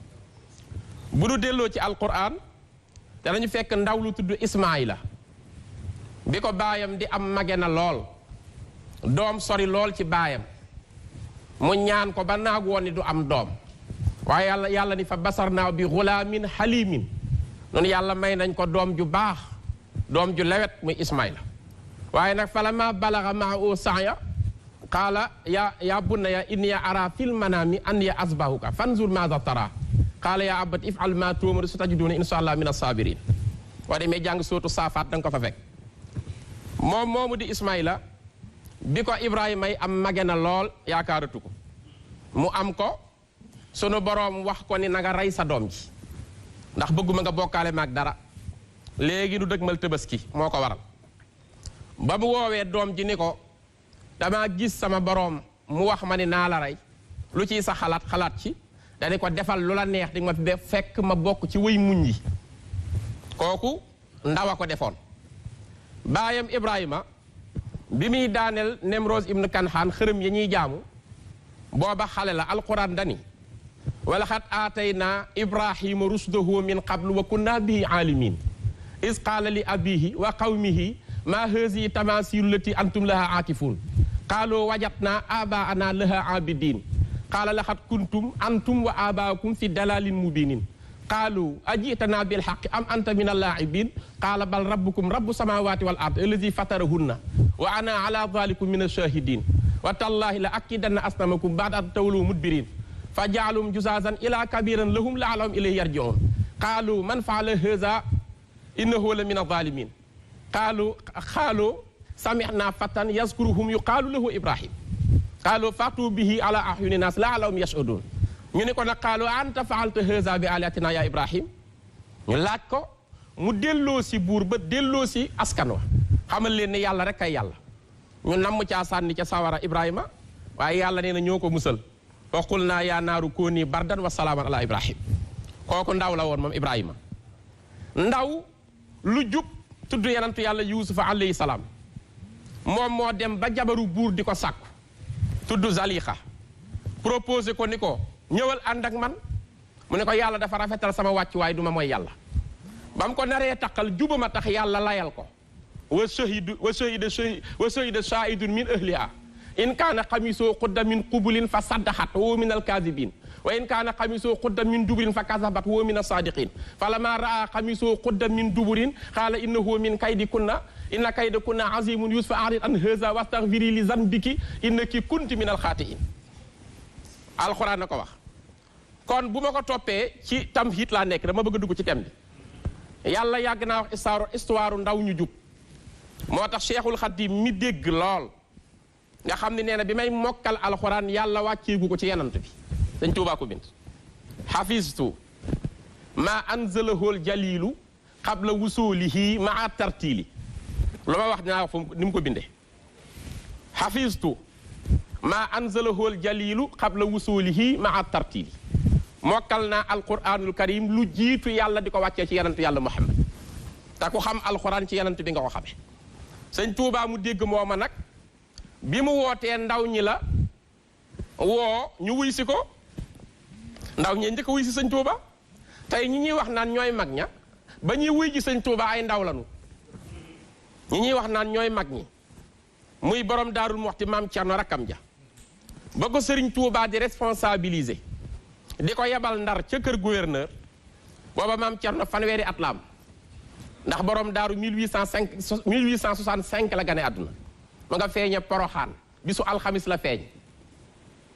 bu nu delloo ci alquran danañu fekk ndaw lu tudd Ismaayila bi ko baayam di am mage na lool doom sori lool ci baayam mu ñaan ko ba naag woon ni du am doom waaye yàlla ni fa basarnaaw bi xulaamin xalimin noonu yàlla may nañ ko doom ju baax doom ju lewet muy Ismaayla waaye nag falammaa balaga ma'ahu sa'ya qaala yaa bunayya innii araa fil manaami annii azbahuka fanzur maaza taraa qaala yaa abati if'al maa tu'mar satajiduunii inshaa Allaahu mina saabiriin boo demee jàng sootu saafaat da nga ko fa fekk moom moomu di Ismaayla bi ko Ibrahima ay am mage na lool yaakaaratu ko mu am ko sunu boroom wax ko ni na nga rey sa doom ji ndax bëgguma nga bokkaale maag dara léegi nu dëgmal Tabaski moo ko waral ba mu woowee doom ji ni ko dama gis sama boroom mu wax ma ni naa la rey lu ciy sa xalaat ci dani ko defal lu la neex di ma fekk ma bokk ci wëy muñ yi kooku ndaw a ko defoon baayam Ibrahima bi muy daaneel Nemroos ibn Kanhaan xërëm ya ñuy jaamu booba xale la alquran dani wala xat aatayna Ibrahima rusdahu min qablu wa kunna bihi aalimin is qaala li abihi wa qawmihi ma hazihi tamasilu lati antum laha aakifun qaalu wajatna abaana laha abidin qaala laxat kuntum antum wa abaakum fi dalalin mubinin qaalu ajitana bilxaqi am anta min allaibin qaala bal rabbukum rabbu samawati wal ard allazi fatarahunna wa ana ala dhalikum min ashahidin wa tallahi la akidanna asnamakum ba'da an tawallu mudbirin fa jaalum juzazan ila kabiran lahum la'allahum ilayhi yarji'un qaalu man fa'ala hadha innahu la min adh-dhalimin qaalu sami'na fatan yazkuruhum yuqaalu lahu ibrahim qaalu fatu bihi ala ahyuni nas la'allahum yashhadun ñu ne ko nag qaalu anta fa'alta hadha bi alihatina ya ibrahim ñu laaj ko mu delloo si buur ba delloo si askan wa xamal leen ne yàlla rek kay yàlla ñu namm caa sànni ca sawara ibrahima waaye yàlla nee na ñoo ko musal wa qul naa yaa naaru kooni bardan wa salaaman ala ibrahim kooku ndaw la woon moom ibrahima ndaw lu jub tudd yenantu yàlla yuusufa alayhi salaam moom moo dem ba jabaru buur di ko sàkku tudd Zalixa proposé ko ni ko ñëwal ànd ak man mu ne ko yàlla dafa rafetal sama wàccuwaay du ma mooy yàlla ba mu ko naree taqal jubama tax yàlla layal ko wa shahida shahidun min ahliha in kaana xamisoo qudda min qubulin fa saddaxat wa min alkaazibin wa in kaana xamisoo qudda min duburin fa kazabat wa min asadiqin falamma raa xamisoo qudda min duburin qaala innahu min kaydi kunna inna kayda kunna azimun yusfa arid an haza wastaghfiri li zanbiki innaki kunti min alxaatiin alxuraan na ko wax kon bu ma ko toppee ci tamhid laa nekk dama bëgg a dugg ci thème bi yàlla yàgg naa wax histoire ndaw ñu jub moo tax Cheikhul Khadim mi dégg lool nga xam ne nee na bi may mokkal alxuraan yàlla wàcceegu ko ci yenant bi dañ tuubaa ko bind xafistu ma anzalahul jalilu qabla wusulihi maa tartili lu ma wax dinaa wax fu ni mu ko bindee xafistu ma anzalahul jalilu qabla wusulihi maa tartili mokkal naa alquranul karim lu jiitu yàlla di ko wàccee ci yenant yàlla muhammad te ku xam alxuraan ci yenant bi nga ko xamee sëñ tuubaa mu dégg mooma nag bi mu wootee ndaw ñi la woo ñu wuy si ko ndaw ñee njëkk a wuy si sëñ Tuuba tey ñi ñuy wax naan ñooy mag ña ba ñuy wuy ji sëñ Tuuba ay ndaw lanu ñi ñuy wax naan ñooy mag ñi muy borom Daarul Muxti maam Cerno rakkam ja ba ko sëriñ Tuuba di responsabiliser di ko yebal Ndar ca kër gouverneur booba maam Cerno fanweeri at la am ndax borom daaru 1865 la gane àdduna ma nga feeñe poroxaan bisu alxamis la feeñ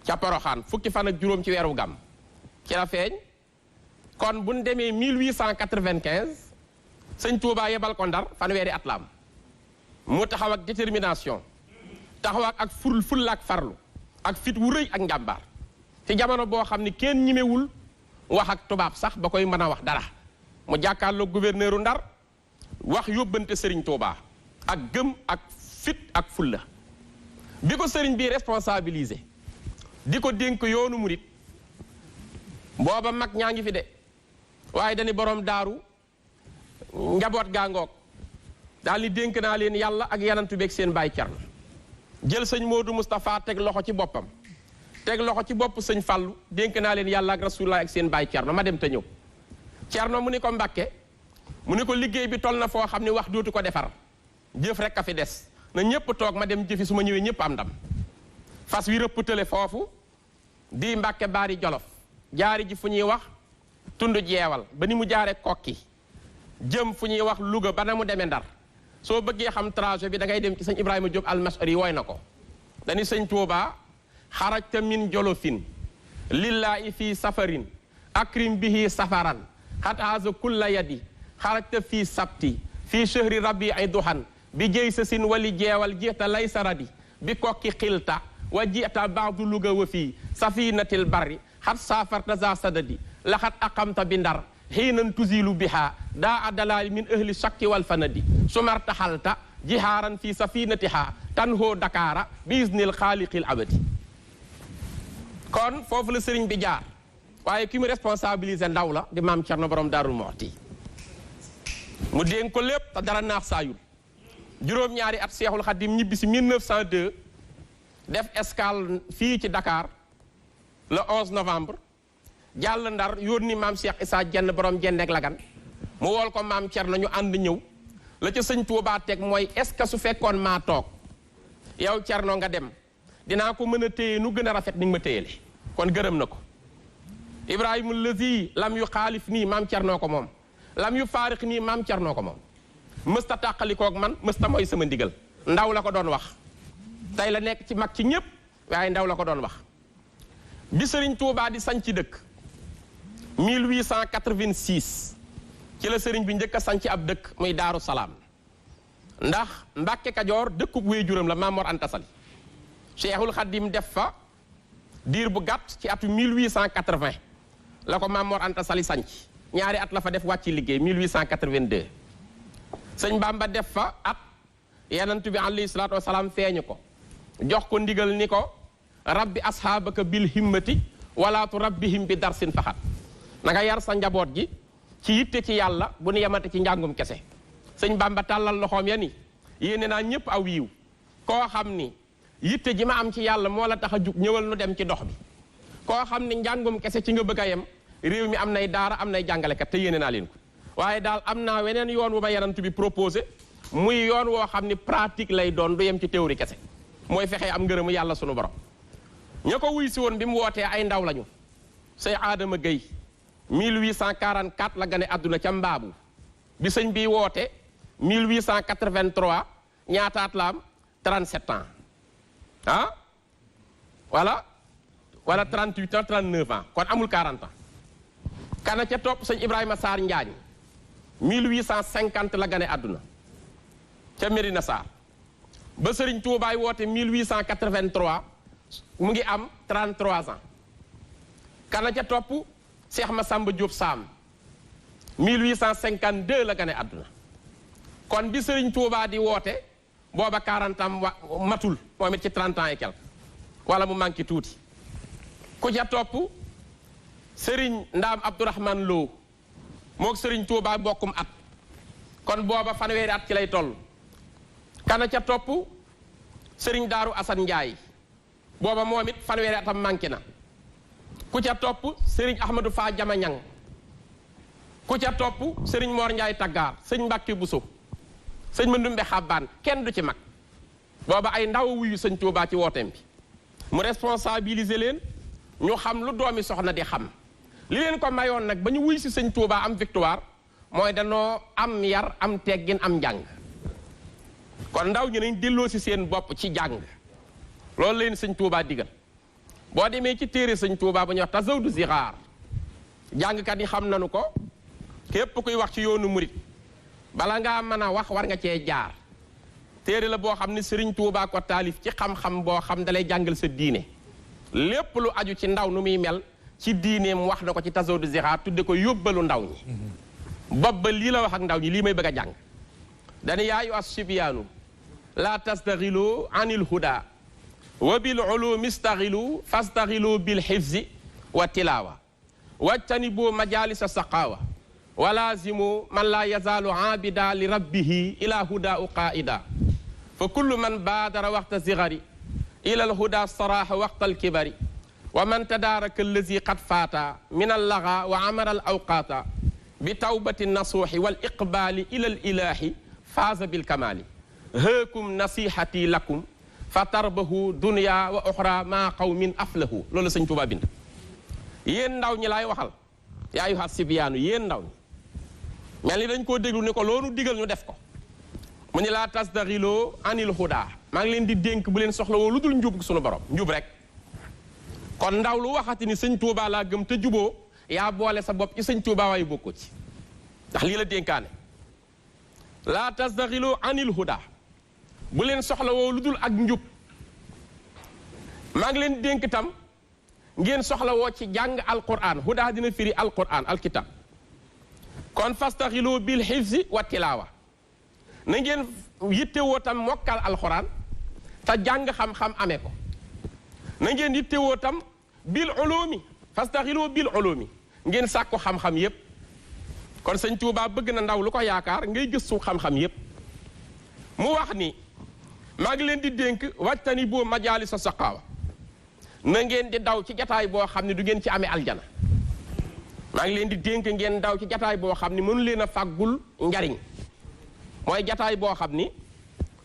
ca poroxaan fukki fan ak juróom ci weeru gàmm ci la feeñ kon bu ñu demee 1895 sëñ Tuubaa yebal ko Ndar fanweeri at la am mu taxaw ak détermination taxaw ak fulla ak farlu ak fit wu rëy ak njàmbaar ci jamono boo xam ne kenn ñimewul wax ak tubaab sax ba koy mën a wax dara mu jàkkaarloog gouverneuru Ndar wax yóbbante sëriñ Tuubaa ak gëm ak fit ak fulla bi ko sëriñ bi responsabilisé di ko dénk yoonu murit booba mag ñaa ngi fi de waaye dañu borom daaru njaboot gaa ngoog daal ni dénk naa leen yàlla ak yanantu beeg seen baay Cerno jël sëñ Moodu Moustapha teg loxo ci boppam teg loxo ci bopp sëñ Fallu dénk naa leen yàlla ak rasulullah ak seen baay Cerno ma dem te ñëw Cerno mu ni ko Mbàkke mu ni ko liggéey bi toll na foo xam ne wax dootu ko defar jëf rek a fi des na ñëpp toog ma dem jëfi su ma ñëwee ñëpp am ndam fas wi rëpptale foofu di Mbàkke Baari Jolof jaari ji fu ñuy wax tund jeewal ba ni mu jaare kokki jëm fu ñuy wax Louga ba na mu demee Ndar soo bëggee xam trajet bi da ngay dem ci sëñ Ibrahima Diop almasari woy na ko dañu sëñ Tuubaa xarajta min jolofin lillahi fii safarin akrim bihi safaran xataaza kulla yadi xarajta fii sabti fii chehri rabbi ay duhan bi jëy sa sin wali jeewal jiita lay saradi bi kokki xilta wa jiita baadu Louga wa fii safinatil barri xat saafarta za sadadi laxat aqamta bi Ndar xiinan tuzilu biha daa adalaali min ahli shakki wal fanadi sumartaxalta jihaaran fi safinatiha tanhoo Dakara bi iznil xaaliqil abadi kon foofu la sëriñ bi jaar waaye ki mu responsabilisé ndaw la di maam Cerno borom Daarul Muxti mu dénk ko lépp te dara naax saayul juróom-ñaari at Seexul Xadim ñibbi si 1902 def escale fii ci Dakar le 11 novembre jàll Ndar yónni maam Cheikh Issa Dieng borom Jendeek Lagan mu wool ko maam Cerno ñu ànd ñëw la ca sëñ Tuubaa teg mooy est-ce que su fekkoon maa toog yow Cerno nga dem dinaa ko mën a téye nu gën a rafet ni nga ma téyele kon gërëm na ko Ibrahima lazi lam yu xaalif nii maam Cerno ko moom lam yu faarix nii maam Cerno ko moom mësta tàqalikoog man mësta mooy sama ndigal ndaw la ko doon wax tey la nekk ci mag ci ñépp waaye ndaw la ko doon wax bi sëriñ Tuubaa di sañ ci dëkk 1886 ci la sëriñ bi njëkk a sañ ci ab dëkk muy Daaru Salaam ndax Mbàkke Kajoor dëkkub wéejuram la Maam Mor Anta Sali Cheikhul Khadim def fa diir bu gàtt ci atu 1880 la ko Maam Mor Anta Sali sañc ñaari at la fa def wàcci liggéey 1882 sëñ Bamba def fa at Yonent bi alayhi salaatu wasalaam feeñu ko jox ko ndigal ni ko rabbi ashaabaka bil himmati wala tu rabbihim bi darsin faxat na nga yar sa njaboot gi ci yitte ci yàlla bu nu yemate ci njàngum kese sëñ Bamba tàllal loxoom ya ni yéene naa ñëpp aw yiw koo xam ni yitte ji ma am ci yàlla moo la tax a jug ñëwal nu dem ci dox bi koo xam ni njàngum kese ci nga bëgg a yem réew mi am nay daara am nay jàngalekat te yéene naa leen ko waaye daal am naa weneen yoon wu ma Yonent bi proposé muy yoon woo xam ni pratique lay doon du yem ci théorie kese mooy fexe am ngërëmu yàlla sunu borom ña ko wuy si woon bi mu wootee ay ndaw lañu say Adama Gueye 1844 la gane àdduna ca Mbaabu bi sëñ bi woote 1883 ñaataat la am 37 ans ah wala 38 ans 39 ans kon amul 40 ans kana ca topp sëñ Ibrahima Sarr Njaañ 1850 la gane àdduna ca Médina Sarr ba sëriñ Tuubaay woote 1883 mu ngi am 33 ans kana ca topp Cheikh Massamba Diop Sam 1852 la gane àdduna kon bi sëriñ Tuubaa di woote booba 40 ans matul moom it ci 30 ans et quelque wala mu manqué tuuti ku ca topp sëriñ Ndaam Abdourahman Lo moog sëriñ Tuubaa bokkum at kon booba fanweeri at ci lay toll kana ca topp sëriñ Daaru Asan Njaay booba moom it fanweeri atam manqué na ku ca topp sëriñ Ahmadou Fa Jama Ñang ku ca topp sëriñ Mor Njaay Taggaar sëñ Mbàkke Buso sëñ Mandumbe Xabbaan kenn du ci mag booba ay ndaw wuyu sëñ Tuubaa ci wooteem bi mu responsabiliser leen ñu xam lu doomi soxna di xam li leen ko mayoon nag ba ñu wuy si sëñ Tuubaa am victoire mooy danoo am yar am teggin am njàng kon ndaw ñu nañ delloo si seen bopp ci jàng loolu leen sëñ Tuubaa digal boo demee ci téere sëñ Tuubaa ba ñuy wax Tazawudu Zixaar jàngkat yi xam nañu ko képp kuy wax ci yoonu murit bala ngaa mën a wax war nga cee jaar téere la boo xam ne sëriñ Tuubaa ko taalif ci xam-xam boo xam dalay jàngal sa diine lépp lu aju ci ndaw nu muy mel ci diineem wax na ko ci Tazawudu Zixaar tudde ko yóbbalu ndaw ñi bopp ba lii la wax ak ndaw ñi lii may bëgg a jàng dana yaayu as-sibyaanu la tastaxilu anil huda wa bil ulumi staxilu fastaxilu bil xifzi wa tilaawa wajtanibu majalisa saqaawa wa laazimu man la yazaalu aabida li rabbihi ila huda u qaida fa kullu man baadara waxta zigari ila al huda saraaxa waxta al kibari wa man tadaaraka allazi qad faata min al laga wa amara al awqaata bi tawbati nasuuxi wal iqbaali ila al ilaahi faaza bil kamaali haakum nasihati lakum fa tarbahu dunya wa oxra maa qawmin aflahu loolu sëñ Tuubaa bind yéen ndaw ñi laay waxal yaa ayyuha sibyaanu yéen ndaw ñi mel ni dañ koo déglu ni ko loolu digal ñu def ko mu ni laa tasdaxiloo anil huda maa ngi leen di dénk bu leen soxla woo lu dul njub sunu borom njub rek kon ndaw lu waxati ni sëñ Tuubaa laa gëm te juboo yaa boole sa bopp ci sëñ Tuubaa waaye bokkoo ci ndax lii la dénkaane laa tasdaxiloo anil huda bu leen soxla woo lu dul ak njub maa ngi leen dénk tam ngeen soxla woo ci jàng alquran huda dina firi alquran alkitab kon fastaxilu bil xifzi wa tilaawa na ngeen yittewoo tam mokkal alquran te jàng xam-xam amee ko na ngeen yittewoo tam bil ulumi fastaxilu bil ulumi ngeen sàkku xam-xam yépp kon sëñ Tuubaa bëgg na ndaw lu ko yaakaar ngay gëstu xam-xam yépp mu wax ni maa ngi leen di dénk wàccani boo majaali sa saqaawa na ngeen di daw ci jataay boo xam ne du ngeen ci amee aljana maa ngi leen di dénk ngeen daw ci jataay boo xam ne mënu leen a fàggul njariñ mooy jataay boo xam ni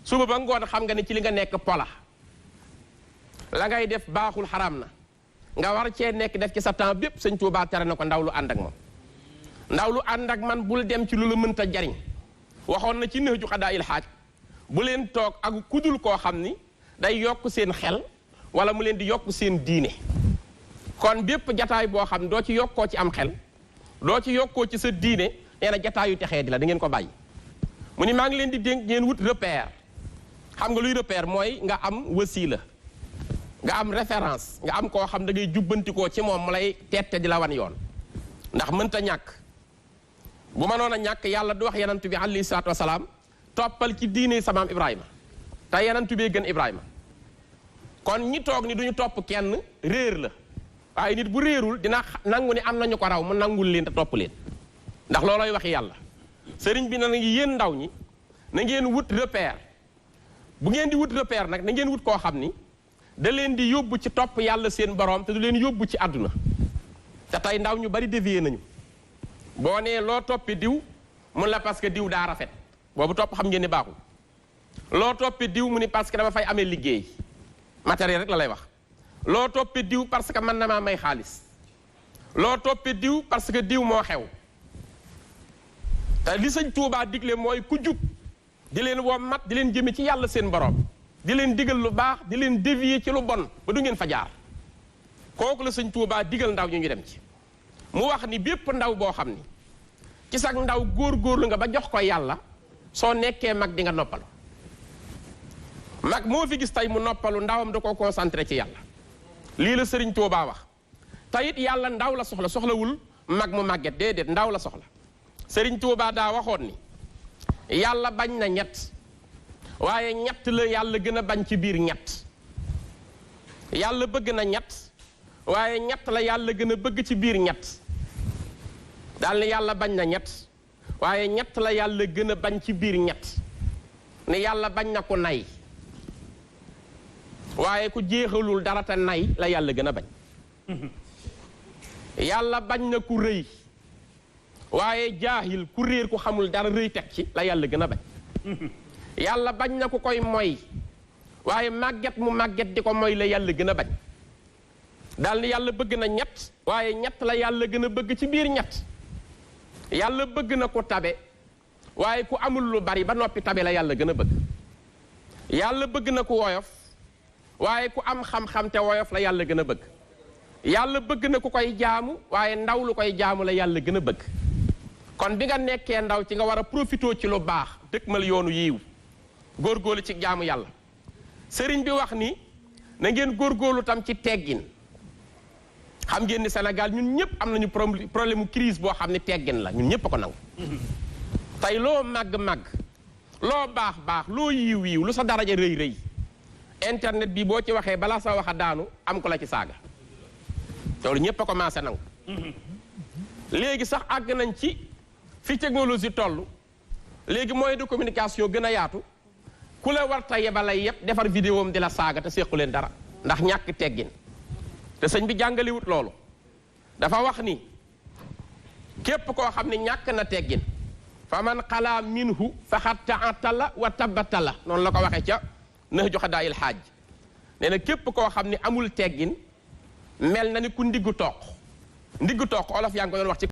suba ba ngoon xam nga ne ci li nga nekk pola la ngay def baaxul xaraam na nga war cee nekk def ci sa temps bépp sëñ Tuubaa tere na ko ndaw lu ànd ak moom ndaw lu ànd ak man bul dem ci lu la mënta jariñ waxoon na ci Nahju Qadaa'il Haaj bu leen toog ak kudul koo xam ni day yokk seen xel wala mu leen di yokk seen diine kon bépp jataay boo xam ne doo ci yokkoo ci am xel doo ci yokkoo ci sa diine nee na jataayu texee di la da ngeen ko bàyyi mu ni maa ngi leen di dénk ngeen wut repère xam nga luy repère mooy nga am wasiila nga am référence nga am koo xam da ngay jubbantikoo ci moom mu lay tette di la wan yoon ndax mënta ñàkk bu mënoon a ñàkk yàlla du wax yenantu bi alayhi salaatu wasalaam toppal ci diine sa maam Ibrahima te yenantu bee gën Ibrahima kon ñi toog ni duñu topp kenn réer la waaye nit bu réerul dina nangu ni am nañu ko raw mu nangul leen te topp leen ndax loolooy waxi yàlla sëriñ bi na ngi yéen ndaw ñi na ngeen wut repère bu ngeen di wut repère nag na ngeen wut koo xam ni da leen di yóbbu ci topp yàlla seen borom te du leen yóbbu ci àdduna te tey ndaw ñu bari dévié nañu boo nee loo toppi diw mun la parce que diw daa rafet boobu topp xam ngeen ni baaxul loo toppi diw mu ni parce que dama fay amee liggéey matériel rek la lay wax loo toppi diw parce que man na maa may xaalis loo toppi diw parce que diw moo xew te li sëñ Tuubaa digle mooy ku jub di leen woo mat di leen jëme ci yàlla seen borom di leen digal lu baax di leen dévier ci lu bon ba du ngeen fa jaar kooku la sëñ Tuubaa digal ndaw ñu dem ci mu wax ni bépp ndaw boo xam ni ci sax ndaw góor-góorlu nga ba jox ko yàlla soo nekkee mag di nga noppalu mag moo fi gis tey mu noppalu ndawam da ko concentré ci yàlla lii la sëriñ Tuubaa wax te it yàlla ndaw la soxla soxlawul mag mu màgget déedéet ndaw la soxla sëriñ Tuubaa daa waxoon ni yàlla bañ na ñett waaye ñett la yàlla gën a bañ ci biir ñett yàlla bëgg na ñett waaye ñett la yàlla gën a bëgg ci biir ñett daal ni yàlla bañ na ñett waaye ñett la yàlla gën a bañ ci biir ñett ne yàlla bañ na ko nay waaye ku jeexalul dara te nay la yàlla gën a bañ yàlla bañ na ku rëy waaye jaahil ku réer ku xamul dara rëy teg ci la yàlla gën a bañ yàlla bañ na ku koy moy waaye màgget mu màgget di ko moy la yàlla gën a bañ daal ni yàlla bëgg na ñett waaye ñett la yàlla gën a bëgg ci biir ñett yàlla bëgg na ku tabe waaye ku amul lu bari ba noppi tabe la yàlla gën a bëgg yàlla bëgg na ku woyof waaye ku am xam-xam te woyof la yàlla gën a bëgg yàlla bëgg na ku koy jaamu waaye ndaw lu koy jaamu la yàlla gën a bëgg kon bi nga nekkee ndaw ci nga war a profitoo ci lu baax dëkkmal yoonu yiiw góorgóorlu ci jaamu yàlla sëriñ bi wax ni na ngeen góorgóorlu tam ci teggin xam ngeen ni Sénégal ñun ñëpp am nañu problème mu crise boo xam ne teggin la ñun ñëpp a ko nangu tey loo màgg-màgg loo baax loo yiiw lu sa daraja rëy internet bi boo ci waxee balaa sa wax a daanu am ko la ci saaga loolu ñëpp a commencé nangu léegi sax àgg nañ ci fi technologie toll léegi moyen de communication gën a yaatu ku la war ta yebalay yëpp defar vidéo am di la saaga te sequ leen dara ndax ñàkk teggin te sëñ bi jàngaliwut loolu dafa wax ni képp koo xam ne ñàkk na teggin fa man xalaa minhu faxat taatala wa tabatala noonu la ko waxee ca Nahju Qadaa'il Haaj nee na képp koo xam ne amul teggin mel na ni ku ndiggu toq olof yaa ngi ko doon wax ci